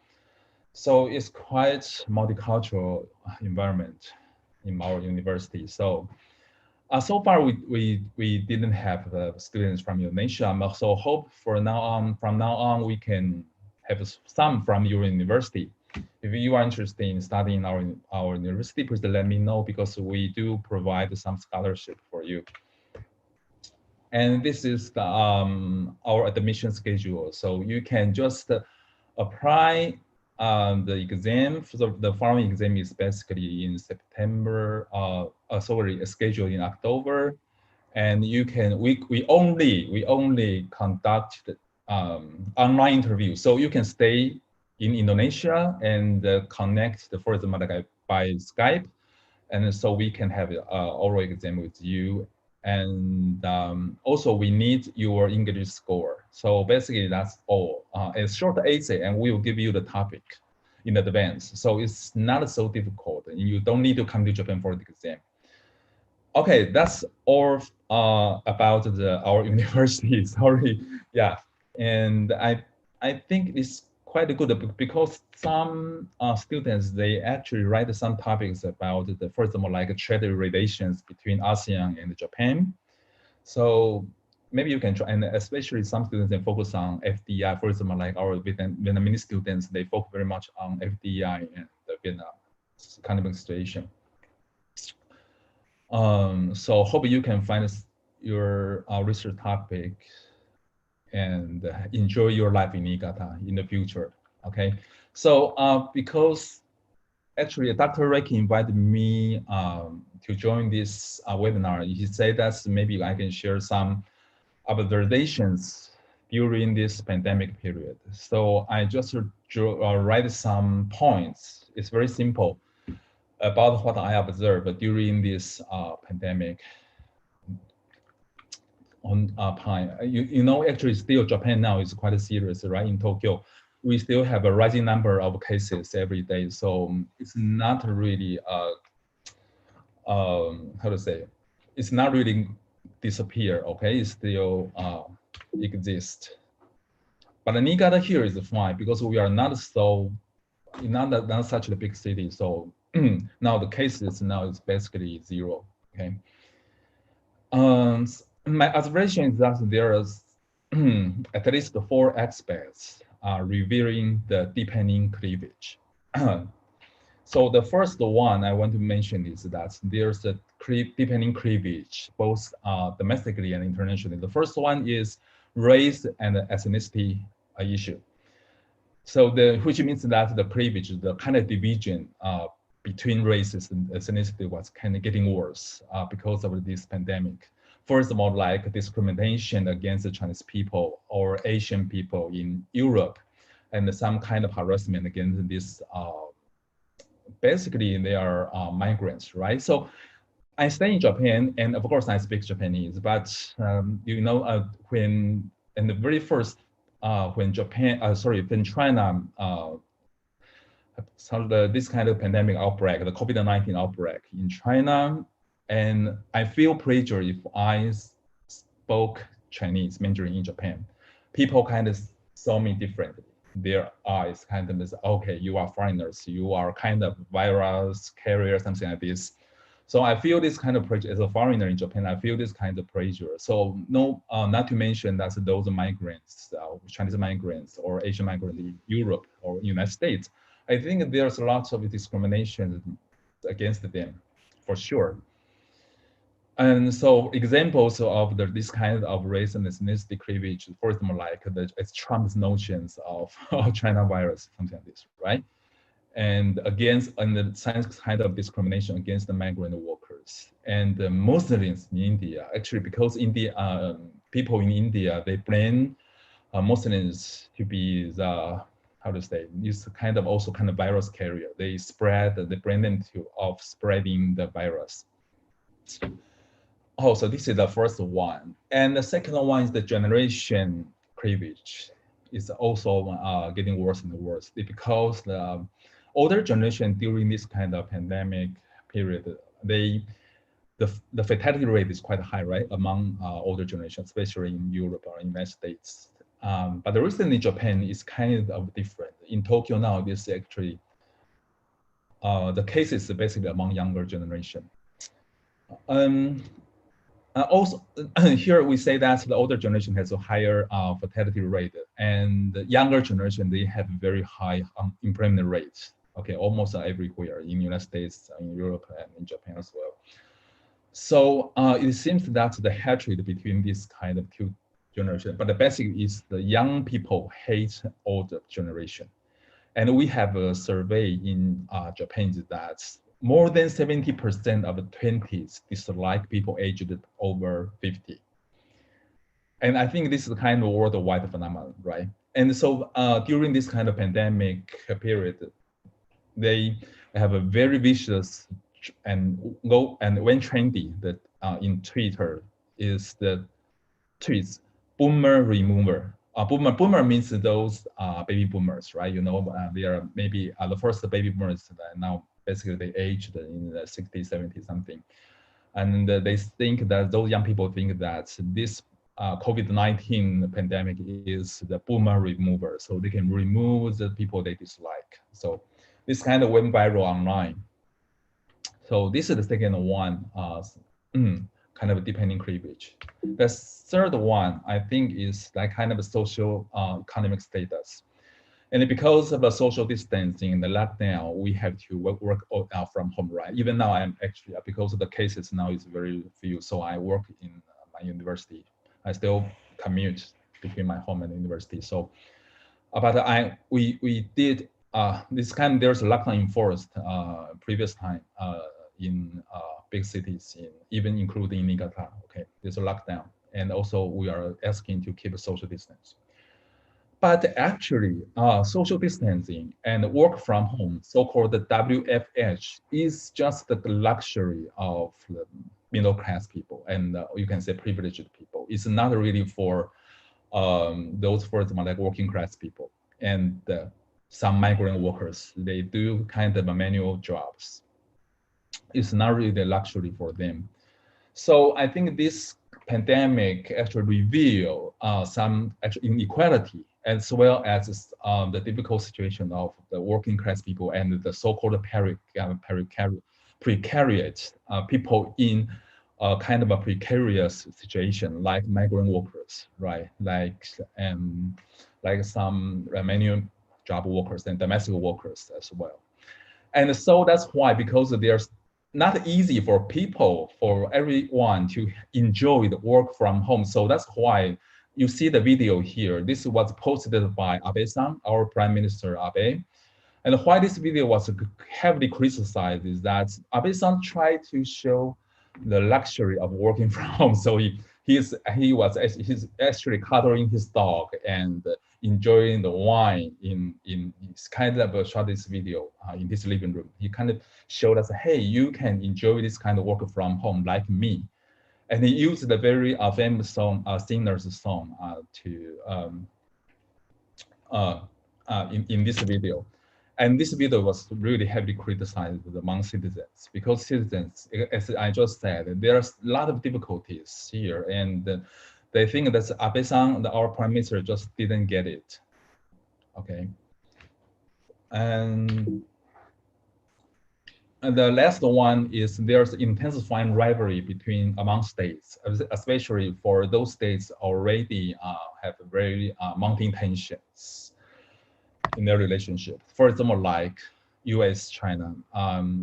So it's quite multicultural environment in our university. So so far we didn't have students from Indonesia. So hope from now on we can have some from your university. If you are interested in studying our university, please let me know, because we do provide some scholarship for you. And this is the, our admission schedule. So you can just apply the exam. So the following exam is basically in September, scheduled in October. And you can, we only conduct online interview. So you can stay in Indonesia and connect, for example, like by Skype. And so we can have an oral exam with you. And also we need your English score. So basically that's all. It's short essay, and we will give you the topic in advance. So it's not so difficult. You don't need to come to Japan for the exam. Okay, that's all about our university. Sorry, yeah. And I think it's quite good, because some students, they actually write some topics about the, for example, like trade relations between ASEAN and Japan. So maybe you can try, and especially some students, they focus on FDI. For example, like our Vietnamese students, they focus very much on FDI and the Vietnam economic situation. So hope you can find your research topic and enjoy your life in Niigata in the future. Okay, so because actually Dr. Reiki invited me to join this webinar, he said that maybe I can share some observations during this pandemic period. So I just write some points. It's very simple about what I observed during this pandemic on time. You know, actually still Japan now is quite serious, right? In Tokyo, we still have a rising number of cases every day. So it's not really, how to say, it's not really disappear, okay? It still exists. But Niigata here is fine, because we are not so, not such a big city. So now the cases now is basically zero, okay? My observation is that there is at least 4 aspects revealing the deepening cleavage. So the first one I want to mention is that there's a deepening cleavage, both domestically and internationally. The first one is race and ethnicity issue. So which means that the cleavage, the kind of division between races and ethnicity was kind of getting worse because of this pandemic. First of all, like discrimination against the Chinese people or Asian people in Europe, and some kind of harassment against this, basically they are migrants, right? So I stay in Japan, and of course I speak Japanese, but you know, when in the very first, when China this kind of pandemic outbreak, the COVID-19 outbreak in China, and I feel pressure if I spoke Chinese Mandarin in Japan. People kind of saw me differently. Their eyes kind of is, okay, you are foreigners, you are kind of virus carrier, something like this. So I feel this kind of pressure as a foreigner in Japan. I feel this kind of pressure. So no, not to mention that those migrants, Chinese migrants or Asian migrants in Europe or United States, I think there's lots of discrimination against them, for sure. And so examples of this kind of race and ethnicity cleavage, for example, like it's Trump's notions of China virus, something like this, right? And the science kind of discrimination against the migrant workers and the Muslims in India. Actually, because India, people in India, they blame Muslims to be the, how to say, this kind of also kind of virus carrier. They blame them of spreading the virus. Oh, so this is the first one. And the second one is the generation cleavage. It's also getting worse and worse because the older generation during this kind of pandemic period, the fatality rate is quite high, right, among older generation, especially in Europe or United States. But the recently Japan is kind of different. In Tokyo now, this actually, the case is basically among younger generation. Also, here we say that the older generation has a higher fatality rate, and the younger generation, they have very high employment rates. Okay, almost everywhere in the United States, in Europe, and in Japan as well. So it seems that the hatred between this kind of two generations, but the basic is the young people hate older generation. And we have a survey in Japan that more than 70% of the 20s dislike people aged over 50. And I think this is kind of a worldwide phenomenon, right? And so during this kind of pandemic period, they have a very vicious and when trendy that in Twitter is the tweets, boomer remover. Boomer means those baby boomers, right? You know, they are maybe the first baby boomers that now basically they aged in the 60s, 70s, something. And they think that those young people think that this COVID-19 pandemic is the boomer remover. So they can remove the people they dislike. So this kind of went viral online. So this is the second one, kind of depending cleavage. The third one, I think, is that kind of a social economic status. And because of the social distancing and the lockdown, we have to work out from home, right? Even now, I'm actually, because of the cases now is very few, so I work in my university. I still commute between my home and university. So, but we did this kind. There's a lockdown enforced previous time in big cities, even including Niigata. Okay, there's a lockdown, and also we are asking to keep a social distance. But actually, social distancing and work from home, so-called WFH, is just the luxury of the middle class people and you can say privileged people. It's not really for those, for example, like working class people and some migrant workers. They do kind of manual jobs. It's not really the luxury for them. So I think this pandemic actually reveal some actual inequality as well as the difficult situation of the working class people and the so-called precariat people in kind of a precarious situation, like migrant workers, right? Like some manual job workers and domestic workers as well. And so that's why, because there's not easy for people, for everyone to enjoy the work from home. So that's why you see the video here. This was posted by Abe-san, our Prime Minister Abe. And why this video was heavily criticized is that Abe-san tried to show the luxury of working from home. So he's actually cuddling his dog and enjoying the wine in his kind of shot this video in his living room. He kind of showed us, hey, you can enjoy this kind of work from home like me. And he used the very famous song, singer's song in this video. And this video was really heavily criticized among citizens because citizens, as I just said, there's a lot of difficulties here, and they think that Abe-san, our prime minister, just didn't get it. Okay. And the last one is there's intensifying rivalry among states, especially for those states already have very mounting tensions in their relationship. For example, like U.S., China,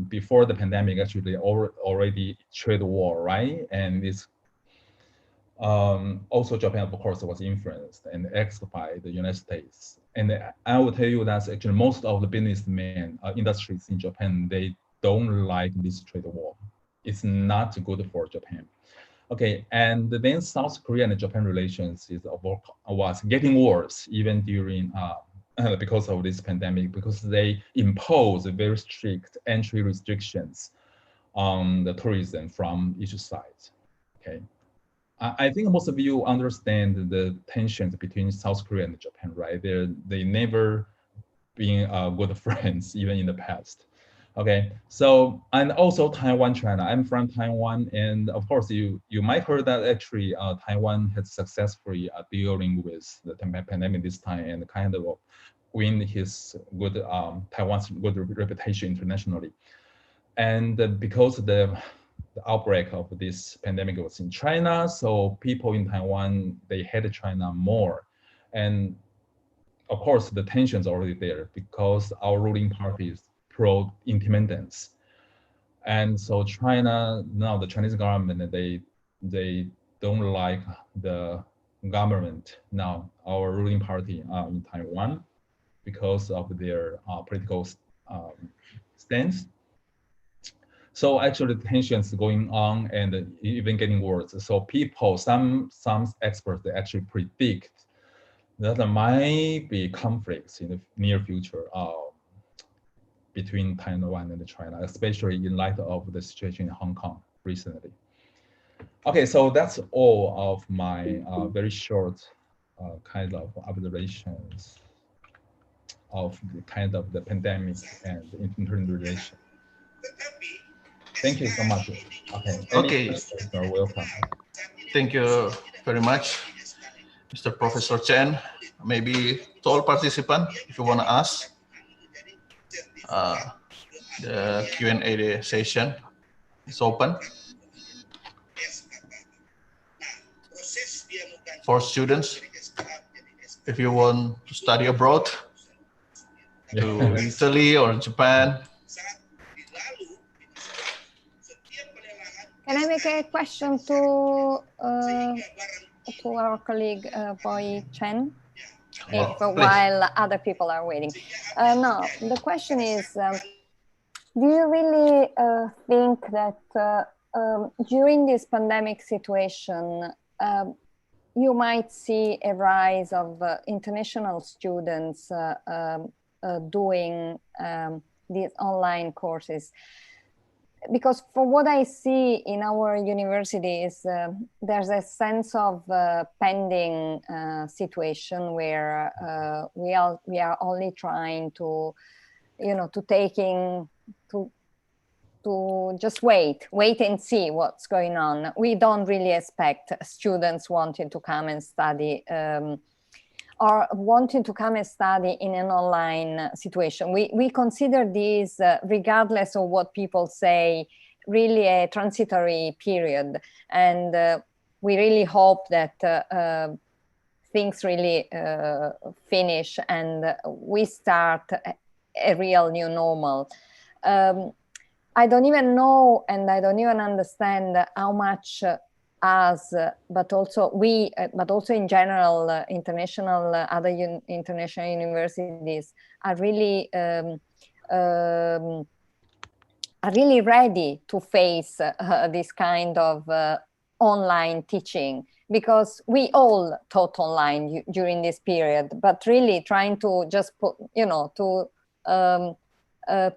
before the pandemic, actually already trade war, right? And it's also Japan, of course, was influenced and axed by the United States. And I will tell you that actually most of the businessmen industries in Japan, they don't like this trade war. It's not good for Japan. Okay, and then South Korea and Japan relations was getting worse even during because of this pandemic, because they impose very strict entry restrictions on the tourism from each side. Okay, I think most of you understand the tensions between South Korea and Japan, right? They never been good friends even in the past. Okay, so, and also Taiwan, China. I'm from Taiwan, and of course, you might heard that actually Taiwan has successfully dealing with the pandemic this time and kind of win his good Taiwan's good reputation internationally. And because the outbreak of this pandemic was in China, so people in Taiwan, they hate China more, and of course, the tension's already there because our ruling party is pro-independence. And so China, now the Chinese government, they don't like the government, now our ruling party in Taiwan, because of their political stance. So actually the tensions going on and even getting worse. So people, some experts, they actually predict that there might be conflicts in the near future between Taiwan and China, especially in light of the situation in Hong Kong recently. Okay, so that's all of my very short kind of observations of the kind of the pandemic and international relation. Thank you so much. Okay. Okay. You're welcome. Thank you very much, Mr. Professor Chen. Maybe to all participants, if you want to ask, the Q&A session is open. For students, if you want to study abroad, to Italy or Japan. Can I make a question to our colleague Boy Chen? While other people are waiting. No, the question is, do you really think that during this pandemic situation, you might see a rise of international students doing these online courses? Because from what I see in our universities, there's a sense of pending situation where we are only trying to, to just wait and see what's going on. We don't really expect students wanting to come and study or wanting to come and study in an online situation. We consider this, regardless of what people say, really a transitory period. And we really hope that things really finish and we start a real new normal. I don't even know, and I don't even understand how much us, but also we, but also in general, other international universities are really ready to face this kind of online teaching, because we all taught online during this period, but really trying to just put, to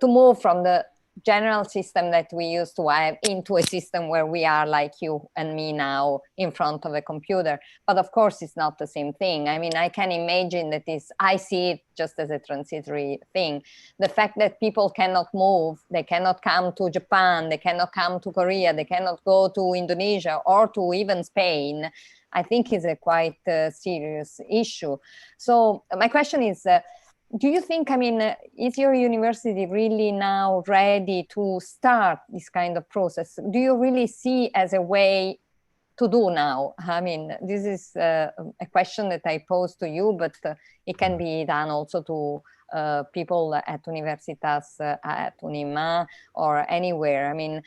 move from the general system that we used to have into a system where we are like you and me now in front of a computer. But of course, it's not the same thing. I mean, I can imagine that I see it just as a transitory thing. The fact that people cannot move, they cannot come to Japan, they cannot come to Korea, they cannot go to Indonesia or to even Spain, I think is a quite serious issue. So my question is, do you think, I mean, is your university really now ready to start this kind of process? Do you really see as a way to do now? I mean, this is a question that I pose to you, but it can be done also to people at Universitas, at Unima, or anywhere. I mean,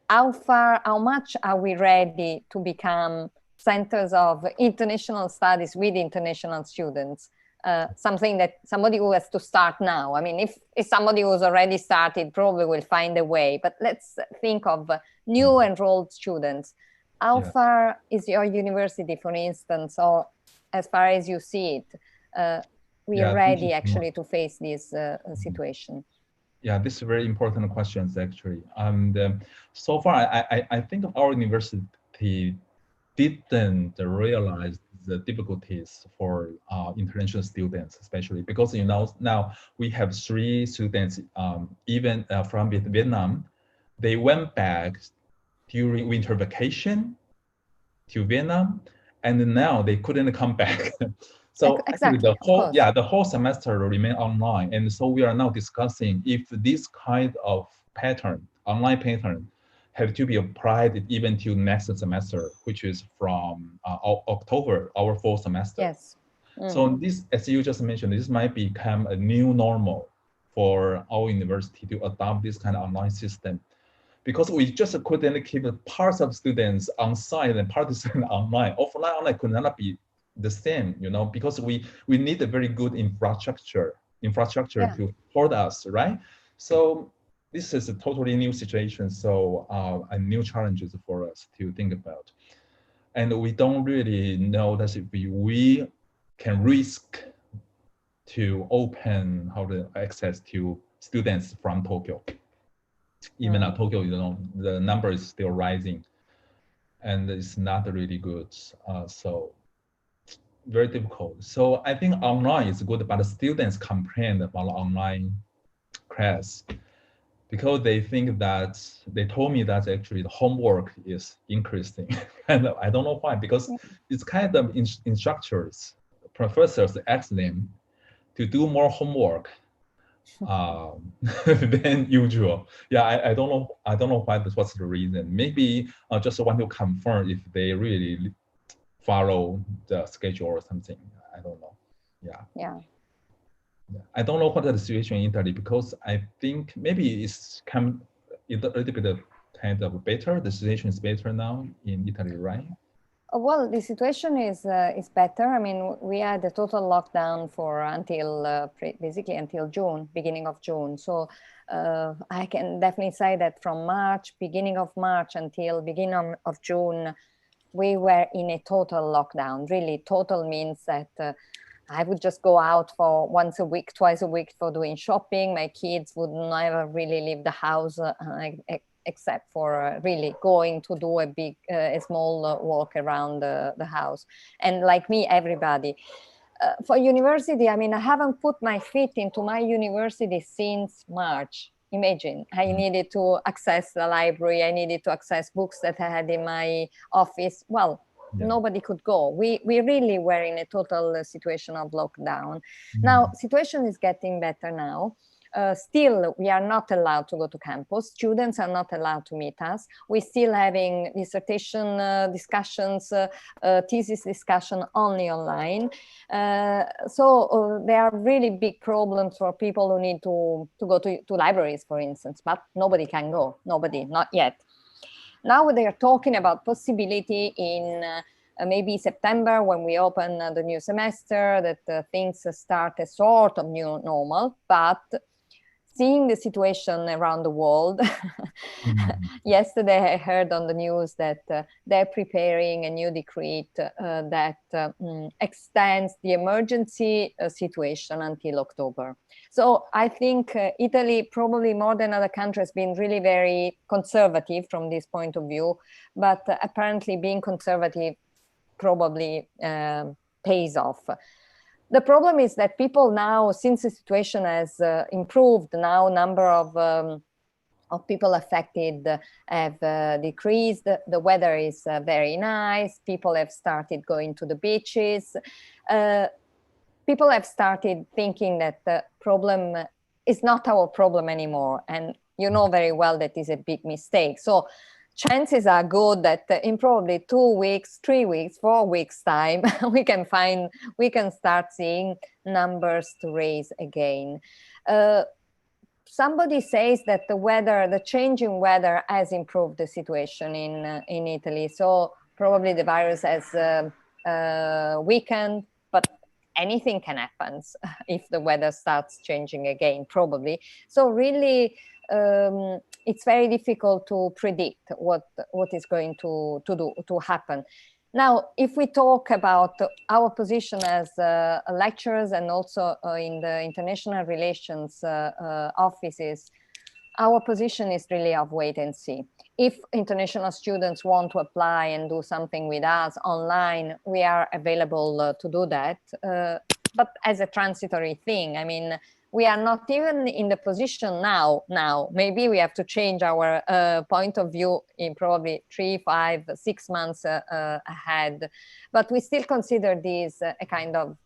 how much are we ready to become centers of international studies with international students? Something that somebody who has to start now. I mean, if somebody who's already started probably will find a way, but let's think of new enrolled students. How far is your university, for instance, or as far as you see it, we are ready actually to face this situation? Yeah, this is very important questions actually. And so far, I think our university didn't realize the difficulties for international students, especially because now we have 3 students, even from Vietnam. They went back during winter vacation to Vietnam, and now they couldn't come back. So exactly, actually the whole semester will remain online, and so we are now discussing if this kind of pattern, online pattern, have to be applied even to next semester, which is from October, our fall semester. Yes. So this, as you just mentioned, this might become a new normal for our university to adopt this kind of online system, because we just couldn't keep parts of students on site and parts of students online. Online could not be the same, because we need a very good infrastructure to support us, right? So this is a totally new situation, so and new challenges for us to think about. And we don't really know that if we can risk to open the access to students from Tokyo. Even at Tokyo, the number is still rising, and it's not really good. So very difficult. So I think online is good, but the students complain about online class because they think that, they told me that actually the homework is increasing. And I don't know why, because it's kind of instructors, professors ask them to do more homework than usual. Yeah, I don't know why. What's the reason? Maybe I just want to confirm if they really follow the schedule or something. I don't know. Yeah. I don't know what the situation in Italy, because I think maybe it's come a little bit kind of better. The situation is better now in Italy, right? Well, the situation is better. I mean, we had a total lockdown for until basically until June, beginning of June. So I can definitely say that from beginning of March until beginning of June, we were in a total lockdown. Really, total means that I would just go out for once a week, twice a week for doing shopping. My kids would never really leave the house except for really going to do a small walk around the house. And like me, everybody. For university, I mean, I haven't put my feet into my university since March. Imagine, I needed to access the library. I needed to access books that I had in my office. Well, nobody could go. We really were in a total situation of lockdown. Now, situation is getting better now. Still, we are not allowed to go to campus. Students are not allowed to meet us. We're still having dissertation discussions, thesis discussion only online. So there are really big problems for people who need to go to libraries, for instance, but nobody can go. Nobody, not yet. Now they are talking about possibility in maybe September, when we open the new semester, that things start a sort of new normal, but seeing the situation around the world. Yesterday I heard on the news that they're preparing a new decree that extends the emergency situation until October. So I think Italy, probably more than other countries, has been really very conservative from this point of view, but apparently being conservative probably pays off. The problem is that people now, since the situation has improved, now number of people affected have decreased. The weather is very nice. People have started going to the beaches. People have started thinking that the problem is not our problem anymore. And you know very well that is a big mistake. So chances are good that in probably 2 weeks, 3 weeks, 4 weeks time, we can start seeing numbers to raise again. Somebody says that the change in weather has improved the situation in Italy. So probably the virus has weakened, but anything can happen if the weather starts changing again, probably. So really, it's very difficult to predict what is going to happen. Now, if we talk about our position as lecturers and also in the international relations offices, our position is really of wait and see. If international students want to apply and do something with us online, we are available to do that, but as a transitory thing. I mean, we are not even in the position now. Maybe we have to change our point of view in probably 3, 5, 6 months ahead. But we still consider this a kind of,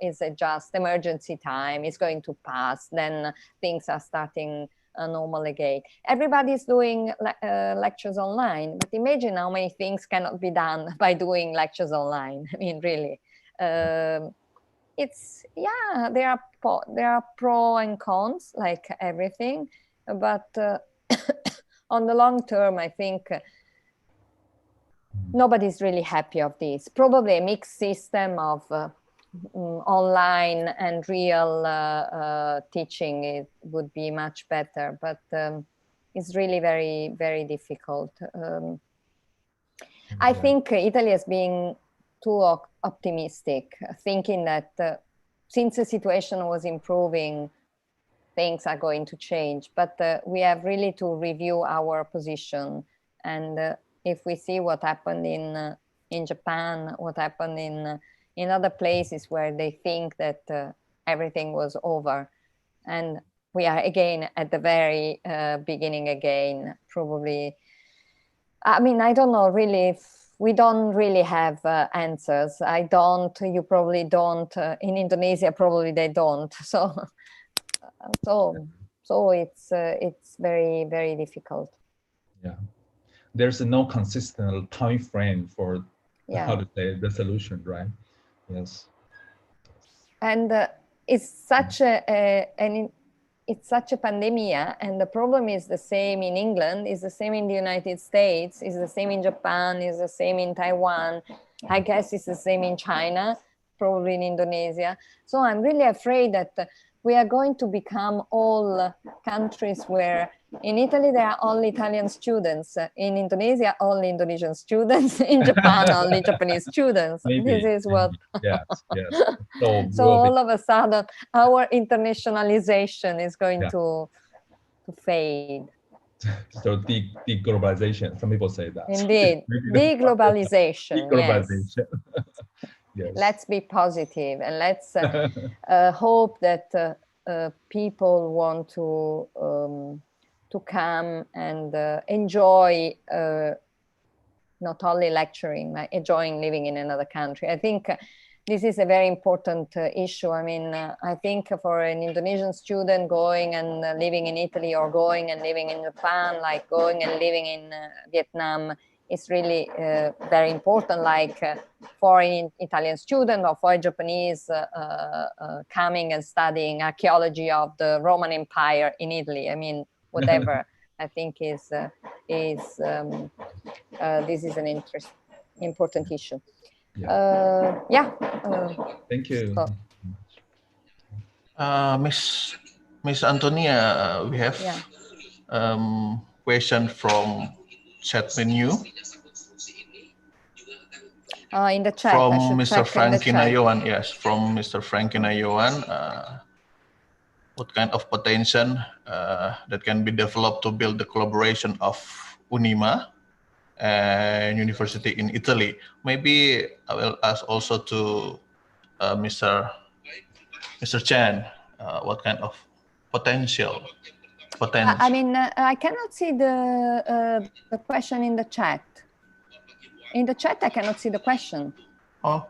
is a just emergency time. It's going to pass. Then things are starting normal again. Everybody's doing lectures online. But imagine how many things cannot be done by doing lectures online. I mean, really. There are pro and cons, like everything, but on the long term, I think nobody's really happy of this. Probably a mixed system of online and real teaching would be much better, but it's really very, very difficult. I think Italy has been too optimistic, thinking that since the situation was improving, things are going to change. But we have really to review our position. And if we see what happened in Japan, what happened in other places where they think that everything was over, and we are again at the very beginning again, probably. I mean, I don't know really if we don't really have answers. I don't, you probably don't, in Indonesia, probably they don't. So it's very, very difficult. Yeah. There's no consistent time frame for how to say the solution, right? Yes. And it's such it's such a pandemic, and the problem is the same in England, is the same in the United States, is the same in Japan, is the same in Taiwan. I guess it's the same in China, probably in Indonesia. So I'm really afraid that we are going to become all countries where in Italy there are only Italian students, in Indonesia only Indonesian students, in Japan only Japanese students. Maybe, this is what. Yes. So all of a sudden, our internationalization is going to fade. So deglobalization, some people say that. Indeed, deglobalization. Deglobalization. Yes. Let's be positive, and let's hope that people want to come and enjoy not only lecturing, but enjoying living in another country. I think this is a very important issue. I mean, I think for an Indonesian student going and living in Italy, or going and living in Japan, like going and living in Vietnam, is really very important, like for an Italian student or for a Japanese coming and studying archaeology of the Roman Empire in Italy. I mean, whatever. I think this is an important issue. Thank you. Miss Miss Antonia, we have Yeah. question from chat menu. In the chat, I From should Mr. check in the Frankie chat. Nayawan, yes, from Mr. Frankie Nayawan. What kind of potential that can be developed to build the collaboration of UNIMA and university in Italy? Maybe I will ask also to Mr. Chen, what kind of potential? I mean, I cannot see the question in the chat. In the chat, I cannot see the question. Oh.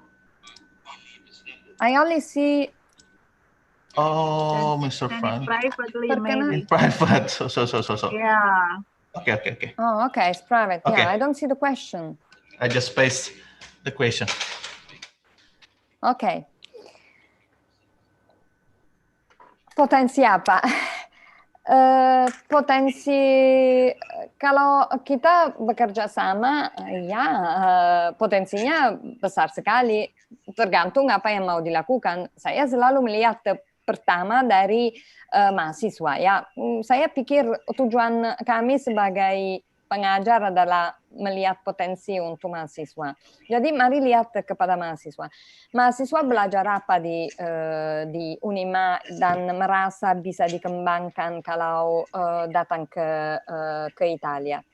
I only see. Oh, Mr. Send it Frank. privately, Perkena- maybe. In private. So. Yeah. Okay. Oh, okay, it's private. Okay. Yeah, I don't see the question. I just paste the question. Okay. Potensi apa? Potensi kalau kita bekerja sama, ya potensinya besar sekali. Tergantung apa yang mau dilakukan. Saya selalu melihat pertama dari mahasiswa. Ya, saya pikir tujuan kami sebagai pengajar adalah melihat potensi untuk mahasiswa. Jadi mari lihat kepada mahasiswa. Mahasiswa belajar apa di UNIMA dan merasa bisa dikembangkan kalau datang ke Italia.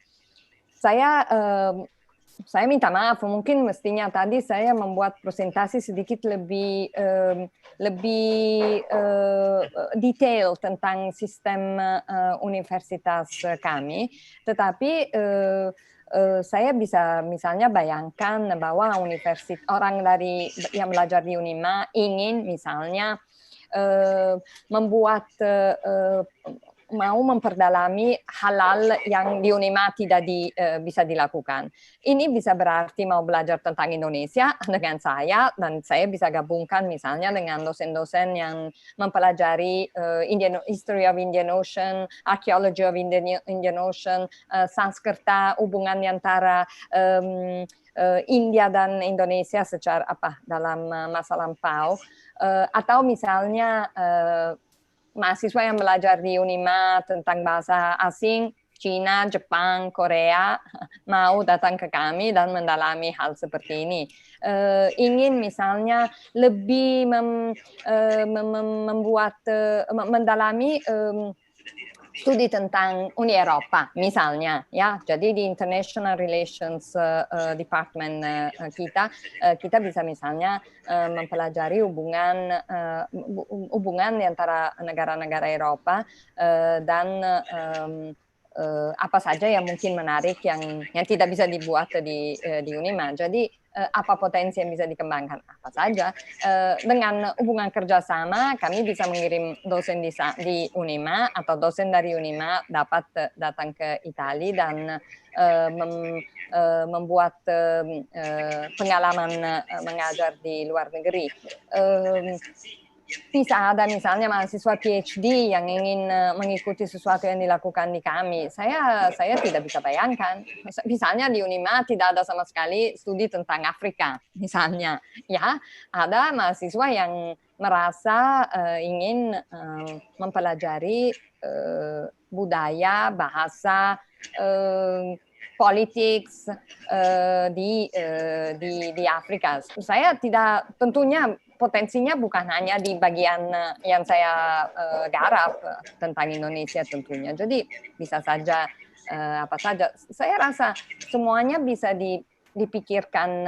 Saya minta maaf, mungkin mestinya tadi saya membuat presentasi sedikit lebih detail tentang sistem universitas kami, tetapi saya bisa misalnya bayangkan bahwa orang dari yang belajar di UNIMA ingin misalnya membuat mau memperdalami hal-hal yang di UNIMA tidak bisa dilakukan. Ini bisa berarti mau belajar tentang Indonesia dengan saya, dan saya bisa gabungkan misalnya dengan dosen-dosen yang mempelajari History of Indian Ocean, Archaeology of Indian Ocean, Sanskerta, hubungan antara India dan Indonesia secara dalam masa lampau, atau misalnya mahasiswa yang belajar di UNIMA tentang bahasa asing, Cina, Jepang, Korea, mau datang ke kami dan mendalami hal seperti ini. Ingin misalnya lebih mendalami studi tentang Uni Eropa misalnya, ya. Jadi di International Relations Department kita bisa misalnya mempelajari hubungan di antara negara-negara Eropa dan apa saja yang mungkin menarik yang tidak bisa dibuat di UNIMA. Jadi apa potensi yang bisa dikembangkan, apa saja. Dengan hubungan kerjasama, kami bisa mengirim dosen di UNIMA atau dosen dari UNIMA dapat datang ke Italia dan membuat pengalaman mengajar di luar negeri. Bisa ada misalnya mahasiswa PhD yang ingin mengikuti sesuatu yang dilakukan di kami. Saya tidak bisa bayangkan. Misalnya di UNIMA tidak ada sama sekali studi tentang Afrika, misalnya. Ya, ada mahasiswa yang merasa ingin mempelajari budaya, bahasa, politik di Afrika. Saya tidak, tentunya potensinya bukan hanya di bagian yang saya garap tentang Indonesia tentunya. Jadi bisa saja apa saja. Saya rasa semuanya bisa dipikirkan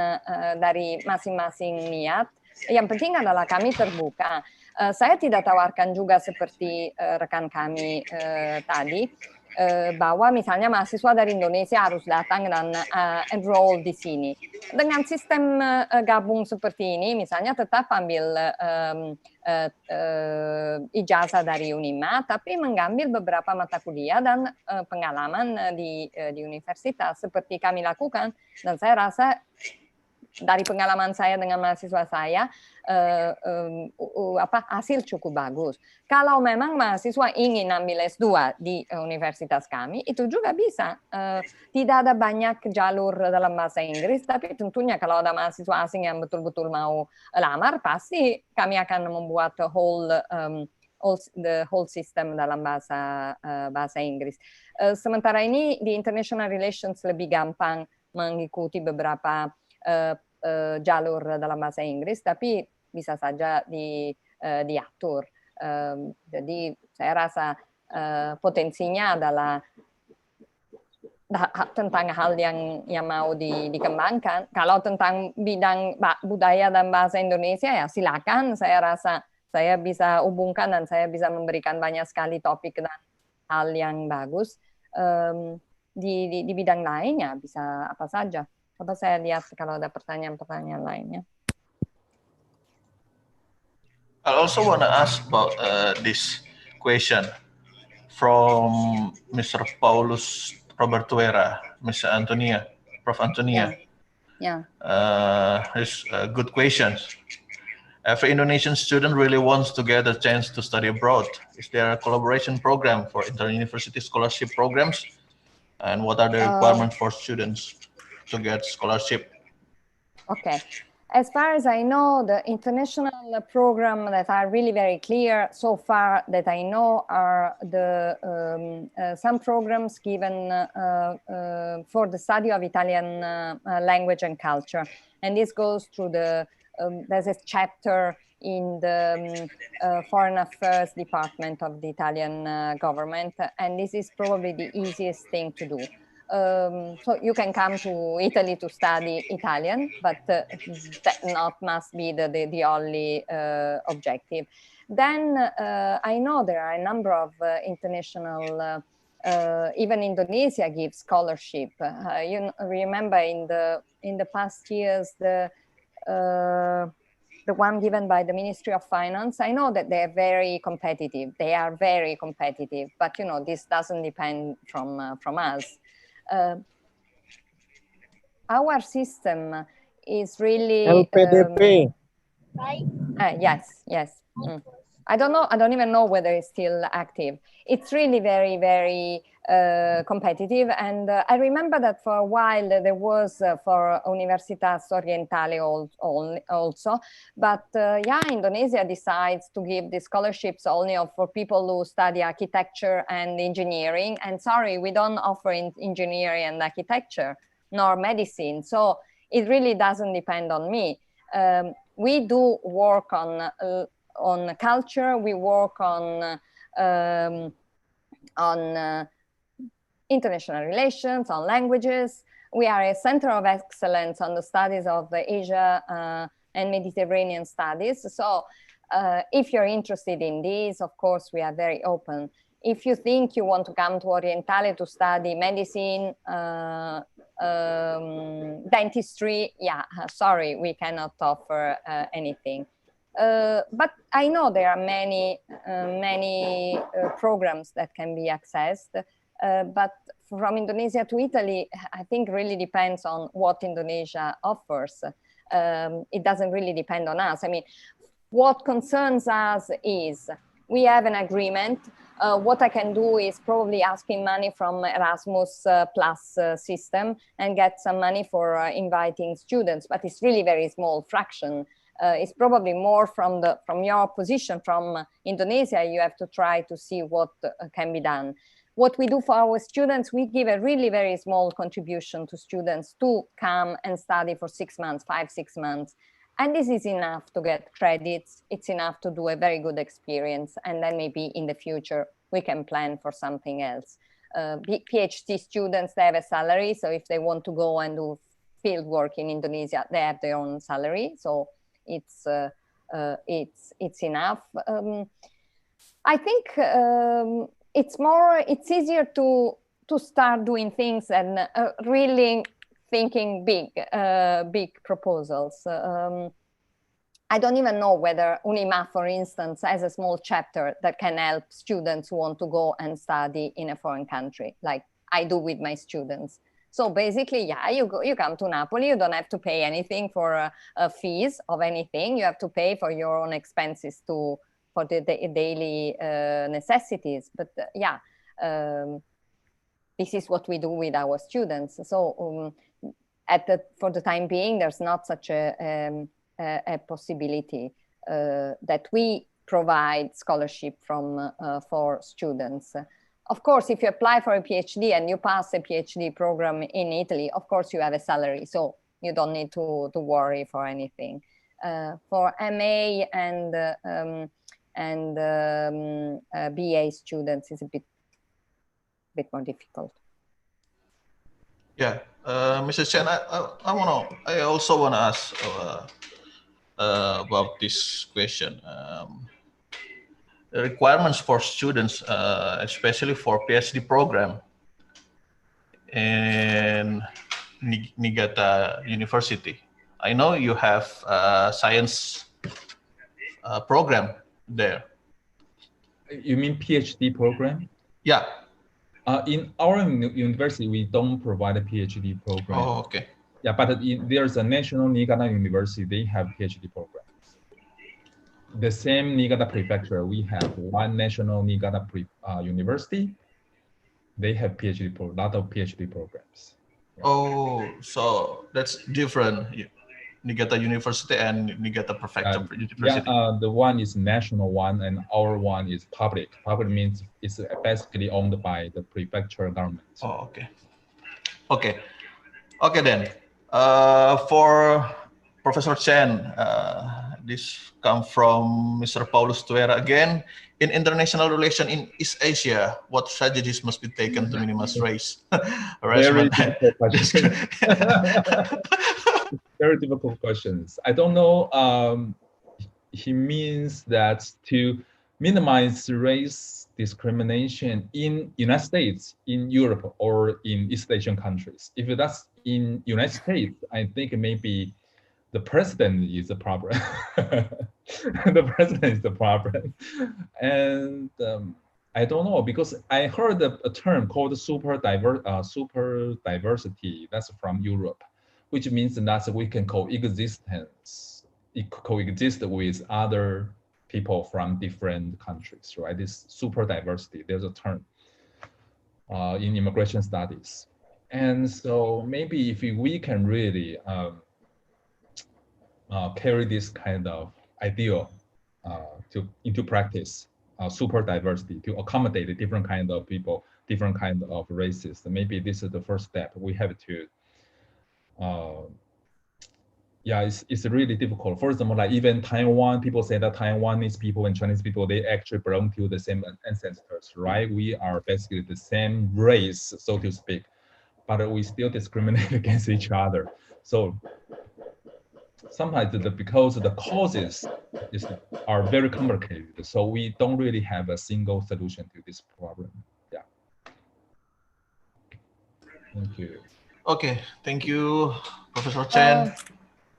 dari masing-masing niat. Yang penting adalah kami terbuka. Saya tidak tawarkan juga seperti rekan kami tadi, bahwa misalnya mahasiswa dari Indonesia harus datang dan enroll di sini. Dengan sistem gabung seperti ini, misalnya tetap ambil ijazah dari UNIMA, tapi mengambil beberapa mata kuliah dan pengalaman di universitas seperti kami lakukan. Dan saya rasa dari pengalaman saya dengan mahasiswa saya, hasil cukup bagus. Kalau memang mahasiswa ingin ambil S2 di universitas kami, itu juga bisa. Tidak ada banyak jalur dalam bahasa Inggris, tapi tentunya kalau ada mahasiswa asing yang betul-betul mau lamar, pasti kami akan membuat whole the whole system dalam bahasa Inggris. Sementara ini di international relations lebih gampang mengikuti beberapa jalur dalam bahasa Inggris, tapi bisa saja diatur. Jadi saya rasa potensinya adalah tentang hal yang mau dikembangkan. Kalau tentang bidang budaya dan bahasa Indonesia, ya silakan. Saya rasa saya bisa hubungkan dan saya bisa memberikan banyak sekali topik dan hal yang bagus. Di bidang lainnya bisa apa saja. Coba saya lihat kalau ada pertanyaan-pertanyaan lainnya. I also want to ask about this question from Mr. Paulus Robertuera, Mr. Antonia, Prof. Antonia. Yeah. It's a good question. Every Indonesian student really wants to get a chance to study abroad. Is there a collaboration program for inter-university scholarship programs? And what are the requirements for students to get scholarship? Okay. As far as I know, the international program that are really very clear so far that I know are some programs given for the study of Italian language and culture. And this goes through there's a chapter in the Foreign Affairs Department of the Italian government. And this is probably the easiest thing to do. So you can come to Italy to study Italian, but that must be the only objective. Then I know there are a number of international, even Indonesia gives scholarship. You remember in the past years the one given by the Ministry of Finance. I know that they're very competitive. They are very competitive, but you know this doesn't depend from us. Our system is really LPDP. Yes. I don't know. I don't even know whether it's still active. It's really very, very competitive. And I remember that for a while there was for Università Sorientale also. But yeah, Indonesia decides to give the scholarships only for people who study architecture and engineering. And sorry, we don't offer engineering and architecture, nor medicine. So it really doesn't depend on me. We do work on culture, we work on international relations, on languages. We are a center of excellence on the studies of Asia and Mediterranean studies. So if you're interested in these, of course, we are very open. If you think you want to come to Orientale to study medicine, dentistry, yeah, sorry, we cannot offer anything. But I know there are many programs that can be accessed, but from Indonesia to Italy, I think really depends on what Indonesia offers. It doesn't really depend on us. I mean, what concerns us is we have an agreement. What I can do is probably asking money from Erasmus Plus system and get some money for inviting students, but it's really very small fraction. It's probably more from your position from Indonesia. You have to try to see what can be done. What we do for our students, we give a really very small contribution to students to come and study for 6 months, 5-6 months. And this is enough to get credits. It's enough to do a very good experience. And then maybe in the future, we can plan for something else. PhD students, they have a salary. So if they want to go and do field work in Indonesia, they have their own salary. So it's enough. I think it's easier to start doing things and really thinking big proposals. I don't even know whether UNIMA, for instance, has a small chapter that can help students who want to go and study in a foreign country, like I do with my students. So basically, yeah, you come to Napoli, you don't have to pay anything for fees of anything. You have to pay for your own expenses for the daily necessities. But yeah, this is what we do with our students. So for the time being, there's not such a possibility that we provide scholarship for students. Of course, if you apply for a PhD and you pass a PhD program in Italy, of course you have a salary, so you don't need to worry for anything. For MA and BA students, it's a bit more difficult. Yeah, Mrs. Chen, I also want to ask about this question. The requirements for students, especially for PhD program in Niigata University. I know you have a science program there. You mean PhD program? Yeah. In our university, we don't provide a PhD program. Oh, okay. Yeah, but there's a national Niigata University, they have PhD programs. The same Niigata Prefecture, we have one national Niigata University. They have a lot of PhD programs. Yeah. Oh, so that's different. Niigata University and Niigata Prefecture University. Yeah, the one is national one, and our one is public. Public means it's basically owned by the prefecture government. Oh, okay. Okay. Okay then. For Professor Chen, this comes from Mr. Paulus Tuera again. In international relations in East Asia, what strategies must be taken to minimize race harassment? Very difficult questions. Very difficult questions. I don't know. He means that to minimize race discrimination in United States, in Europe, or in East Asian countries. If that's in United States, I think maybe the president is the problem. The president is the problem. And I don't know, because I heard a term called super diversity. That's from Europe, which means that we can coexist with other people from different countries, right? This super diversity, there's a term in immigration studies. And so maybe if we can really carry this kind of ideal into practice, super diversity, to accommodate the different kind of people, different kind of races, maybe this is the first step. We have to yeah, it's really difficult. For example, like even Taiwan, people say that Taiwanese people and Chinese people, they actually belong to the same ancestors, right? We are basically the same race, so to speak, but we still discriminate against each other. So sometimes because the causes are very complicated, so we don't really have a single solution to this problem. Yeah. Thank you. Okay, thank you, Professor Chen.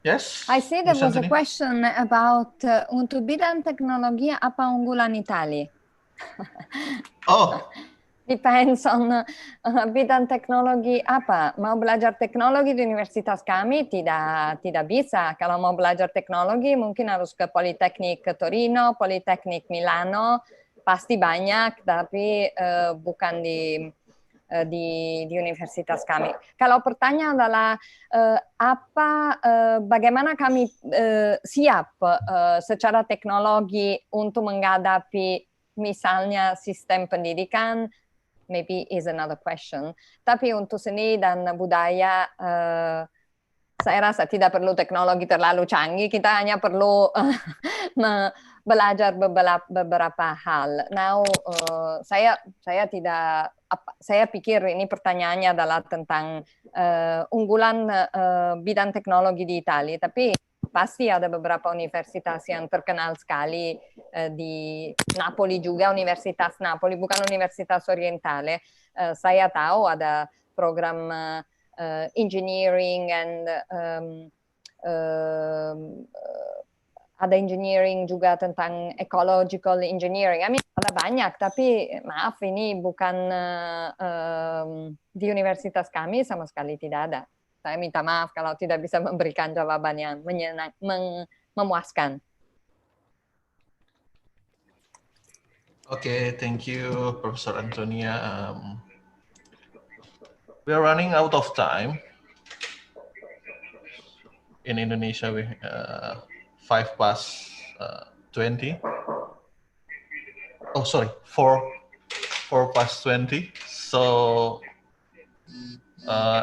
Yes. I see there was a question about untuk bidang teknologi apa unggulan Italia? Oh. Depends on bidang teknologi apa. Mau belajar teknologi di universitas kami tidak bisa. Kalau mau belajar teknologi mungkin harus ke Politeknik Torino, Politeknik Milano, pasti banyak, tapi bukan di universitas kami. Kalau pertanyaan adalah bagaimana kami siap secara teknologi untuk menghadapi misalnya sistem pendidikan, maybe is another question. Tapi untuk seni dan budaya, saya rasa tidak perlu teknologi terlalu canggih, kita hanya perlu belajar beberapa hal. Now, saya pikir ini pertanyaannya adalah tentang unggulan bidang teknologi di Italia, tapi pasti ada beberapa universitas yang terkenal sekali di Napoli juga, Universitas Napoli, bukan Universitas Orientale. Saya tahu ada program engineering and ada engineering juga tentang ecological engineering. I mean, ada banyak, tapi maaf ini bukan di universitas kami sama sekali tidak ada. Saya minta maaf kalau tidak bisa memberikan jawaban yang memuaskan. Okay, thank you, Professor Antonia. We are running out of time. In Indonesia, we 5 past 20. Oh, sorry, 4 past 20. So,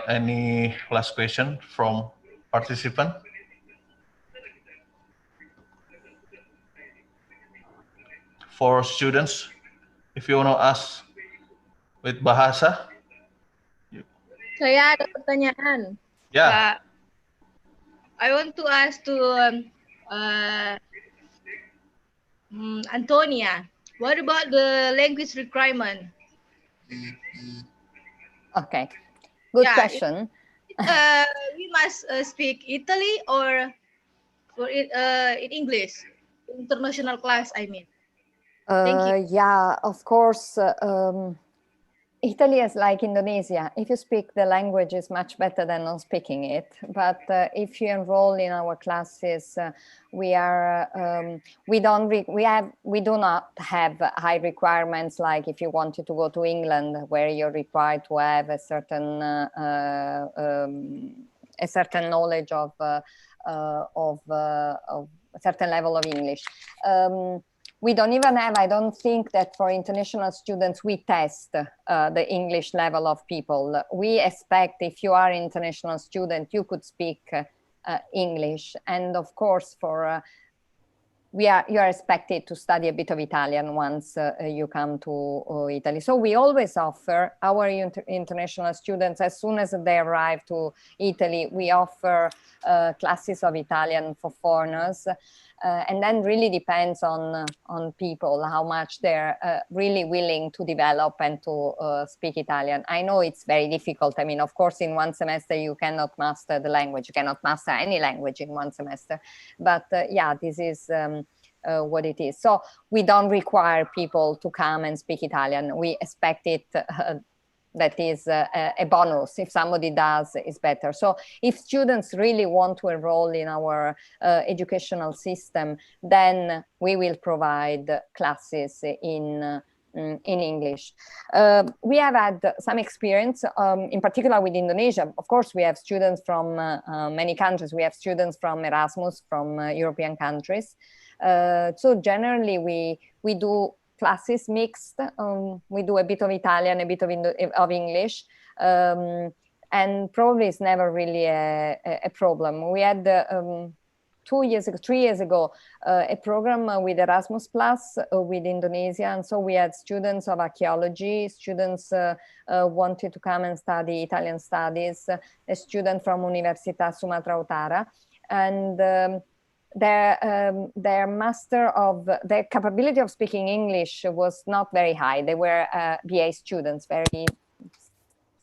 any last question from participant? For students, if you want to ask with bahasa. Saya ada pertanyaan. Yeah. I want to ask to Antonia. What about the language requirement? Okay, good question. We must speak Italy or in English, international class, I mean. Thank you. Yeah, of course. Italy is like Indonesia. If you speak the language, it's much better than not speaking it. But if you enroll in our classes, we do not have high requirements like if you wanted to go to England, where you're required to have a certain knowledge of a certain level of English. We don't even have, I don't think that for international students, we test the English level of people. We expect if you are an international student, you could speak English. And of course, you are expected to study a bit of Italian once you come to Italy. So we always offer our international students, as soon as they arrive to Italy, we offer classes of Italian for foreigners. And then really depends on people, how much they're really willing to develop and to speak Italian. I know it's very difficult. I mean, of course, in one semester, you cannot master the language. You cannot master any language in one semester. But yeah, this is what it is. So we don't require people to come and speak Italian. We expect it that is a bonus. If somebody does, it's better. So if students really want to enroll in our educational system, then we will provide classes in English. We have had some experience, in particular with Indonesia. Of course, we have students from many countries. We have students from Erasmus, from European countries. So generally, we do classes mixed. We do a bit of Italian, a bit of English, and probably it's never really a problem. We had 3 years ago, a program with Erasmus Plus with Indonesia, and so we had students of archaeology, students wanted to come and study Italian studies, a student from Università Sumatra Utara, and their capability of speaking English was not very high. They were BA students,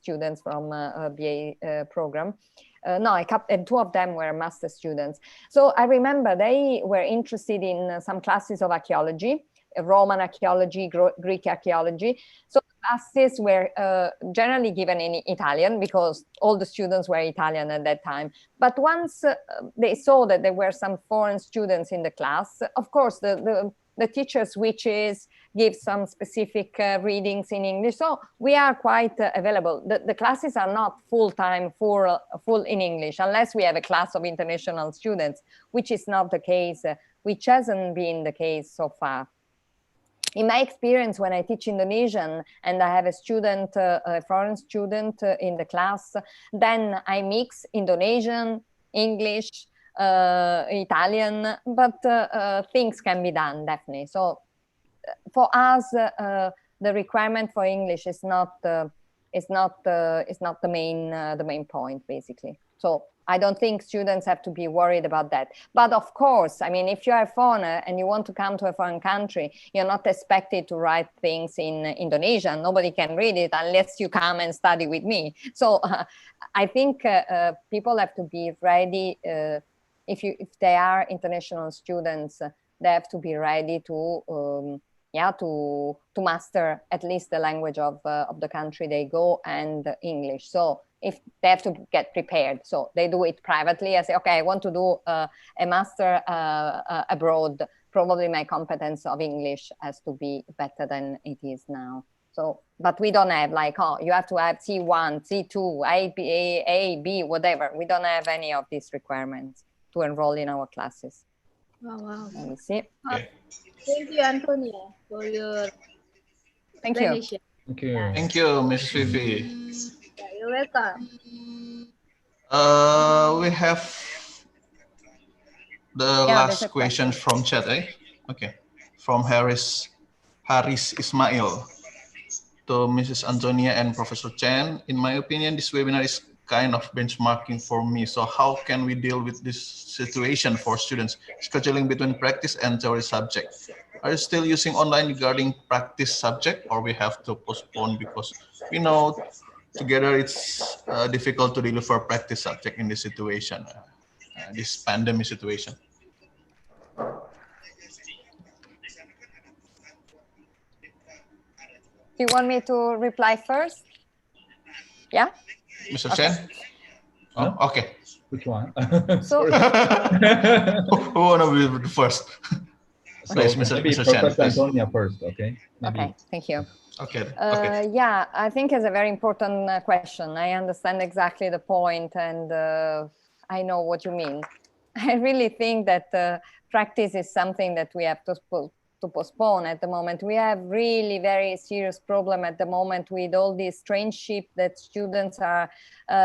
students from a BA program. And 2 of them were master students. So I remember they were interested in some classes of archaeology, Roman archaeology, Greek archaeology. So classes were generally given in Italian because all the students were Italian at that time. But once they saw that there were some foreign students in the class, of course, the teacher switches, gives some specific readings in English. So we are quite available. The classes are not full-time, full in English, unless we have a class of international students, which is not the case, which hasn't been the case so far. In my experience, when I teach Indonesian and I have a student, a foreign student in the class, then I mix Indonesian, English, Italian, but things can be done, definitely. So for us, the requirement for English is not the main point, basically. So I don't think students have to be worried about that. But of course, I mean, if you're a foreigner and you want to come to a foreign country, you're not expected to write things in Indonesian. Nobody can read it unless you come and study with me. So I think people have to be ready. If they are international students, they have to be ready to master at least the language of the country they go and English. So if they have to get prepared, so they do it privately. I say, okay, I want to do a master abroad. Probably my competence of English has to be better than it is now. So, but we don't have like, oh, you have to have C1, C2, A, B, whatever. We don't have any of these requirements to enroll in our classes. Wow. Let me see. Okay. Thank you, Antonia, for your Thank you. explanation. Thank you. Thank you, Mrs. Vivi. Yeah, you're welcome. We have the there's a last question from chat, eh? Okay. From Haris Ismail to Mrs. Antonia and Professor Chen. In my opinion, this webinar is kind of benchmarking for me. So how can we deal with this situation for students, scheduling between practice and theory subject? Are you still using online regarding practice subject, or we have to postpone because we know together it's difficult to deliver practice subject in this situation, this pandemic situation? Do you want me to reply first? Yeah? Mr. Okay. Chen? Oh, okay. Which one? So, who want to be the first? So Please, Mr. maybe Mr. Chen, Professor please. Antonia first, okay? Maybe. okay, thank you. Okay. Okay. Yeah, I think it's a very important question. I understand exactly the point, and I know what you mean. I really think that practice is something that we have to postpone at the moment. We have really very serious problem at the moment with all these traineeship that students are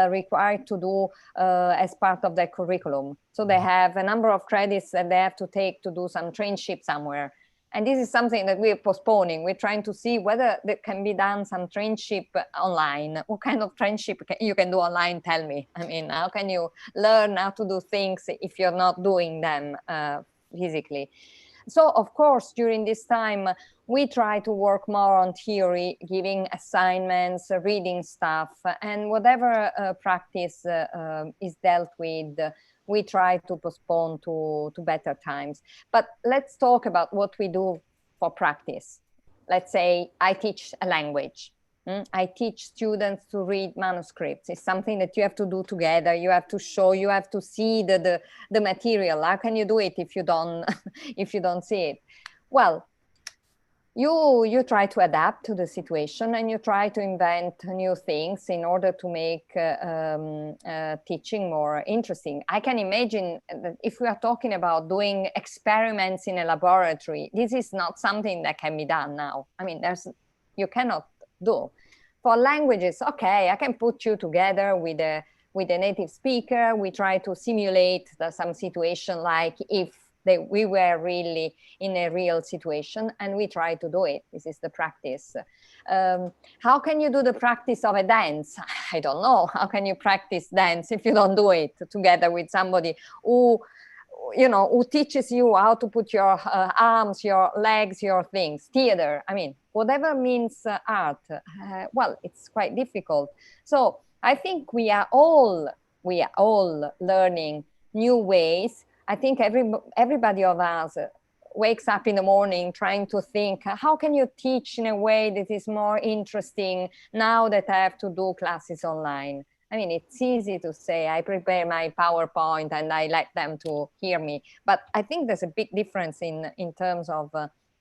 required to do as part of their curriculum. So they have a number of credits that they have to take to do some traineeship somewhere. And this is something that we're postponing. We're trying to see whether there can be done some traineeship online. What kind of traineeship you can do online? Tell me. I mean, how can you learn how to do things if you're not doing them physically? So, of course, during this time, we try to work more on theory, giving assignments, reading stuff, and whatever practice is dealt with, we try to postpone to better times. But let's talk about what we do for practice. Let's say I teach a language. I teach students to read manuscripts. It's something that you have to do together. You have to show, you have to see the material. How can you do it if you don't if you don't see it? Well, you try to adapt to the situation, and you try to invent new things in order to make teaching more interesting. I can imagine that if we are talking about doing experiments in a laboratory, this is not something that can be done now. I mean, you cannot do. For languages, okay, I can put you together with a native speaker. We try to simulate some situation like if we were really in a real situation, and we try to do it. This is the practice. How can you do the practice of a dance? I don't know. How can you practice dance if you don't do it together with somebody who teaches you how to put your arms, your legs, your things? Theater, I mean, whatever means art, well, it's quite difficult. So I think we are all learning new ways. I think everybody of us wakes up in the morning trying to think, how can you teach in a way that is more interesting now that I have to do classes online? I mean, it's easy to say, I prepare my PowerPoint and I like them to hear me. But I think there's a big difference in terms of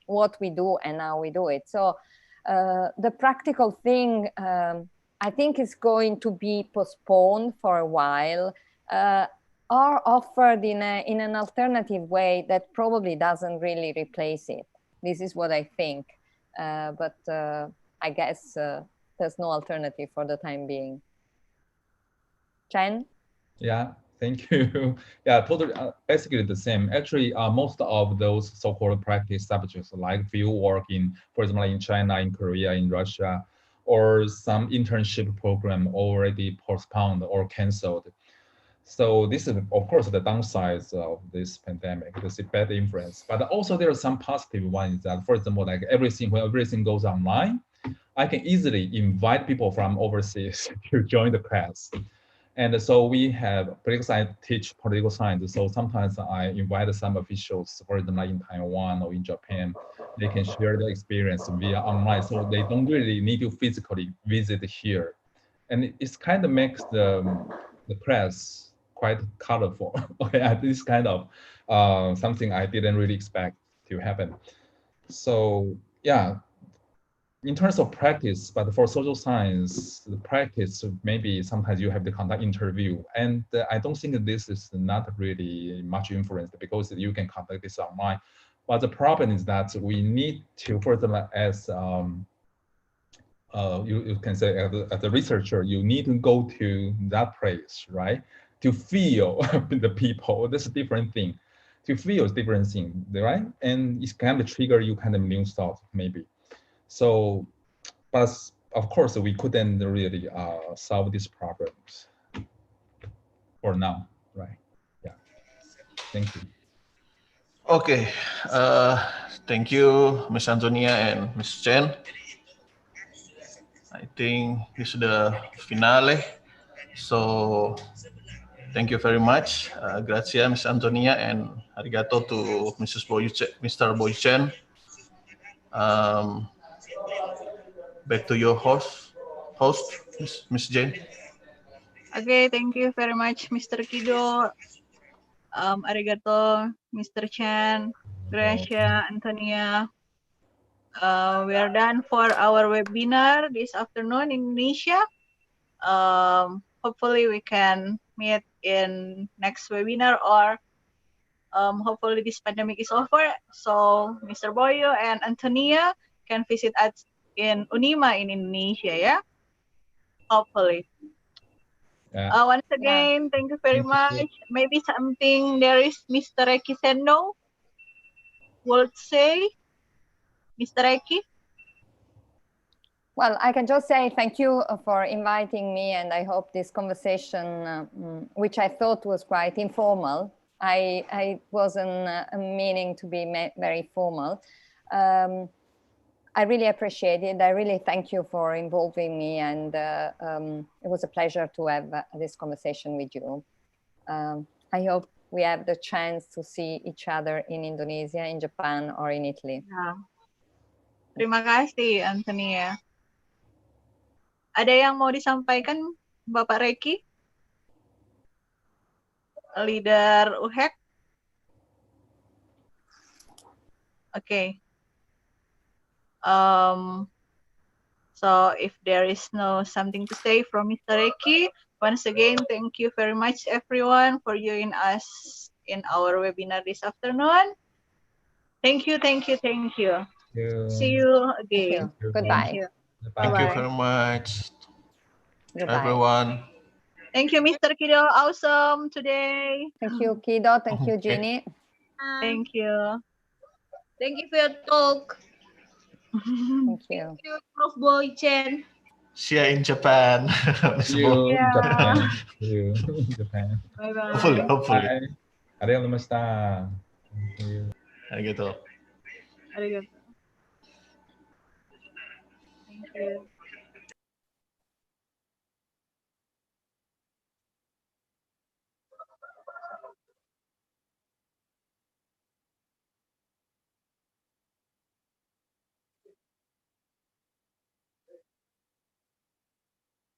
what we do and how we do it. So the practical thing, I think, is going to be postponed for a while, or offered in an alternative way that probably doesn't really replace it. This is what I think. But I guess there's no alternative for the time being. Chen? Yeah, thank you. Yeah, totally, basically the same. Actually, most of those so-called practice subjects, like field work for example, in China, in Korea, in Russia, or some internship program already postponed or canceled. So this is, of course, the downsides of this pandemic. There's a bad influence, but also there are some positive ones that, for example, like when everything goes online, I can easily invite people from overseas to join the class. And so we have political science, teach political science. So sometimes I invite some officials, for example, in Taiwan or in Japan. They can share their experience via online, so they don't really need to physically visit here. And it kind of makes the press quite colorful. Okay, this kind of something I didn't really expect to happen. So yeah, in terms of practice, but for social science, the practice, maybe sometimes you have to conduct interview. And I don't think this is not really much influenced because you can conduct this online. But the problem is that we need to, further as you can say as a researcher, you need to go to that place, right? To feel the people, that's a different thing. To feel is different thing, right? And it can trigger you kind of new thought, maybe. So, but of course, we couldn't really solve these problems for now, right? Yeah, thank you. Okay, thank you, Miss Antonia and Miss Chen. I think this is the finale. So thank you very much. Grazie, Miss Antonia, and arigato to Mr. Boyu Chen. Back to your host, Miss Jane. Okay, thank you very much, Mr. Quido. Arigato, Mr. Chen, Gracia, Antonia. We are done for our webinar this afternoon in Indonesia. Hopefully we can meet in next webinar, or hopefully this pandemic is over. So Mr. Boyu and Antonia can visit us in Unima in Indonesia, yeah? Hopefully. Once again, thank you very much. Maybe something there is Mr. Eki Sendo would say. Mr. Eki? Well, I can just say thank you for inviting me, and I hope this conversation, which I thought was quite informal, I wasn't meaning to be very formal. I really appreciate it. I really thank you for involving me, and it was a pleasure to have this conversation with you. I hope we have the chance to see each other in Indonesia, in Japan, or in Italy. Ya. Terima kasih, Antonia. Ada yang mau disampaikan, Bapak Reki? Leader UHEC? Okay. So if there is no something to say from Mr. Reki, once again, thank you very much everyone for joining us in our webinar this afternoon. Thank you, thank you, thank you. See you again. Thank you. Goodbye. Thank you. Thank you Bye-bye. very much, Goodbye. everyone. Thank you, Mr. Quido. Awesome today. Thank you, Quido. Thank you, Jeane. Thank you. Thank you for your talk. Thank you. Thank you, Prof. Boy Chen. See you in Japan. Miss See Bo. you in Yeah. Japan. See you in Japan. Bye-bye. Hopefully. Bye. Arigatou gozaimashita. Thank you. Arigato. Arigato. Thank you.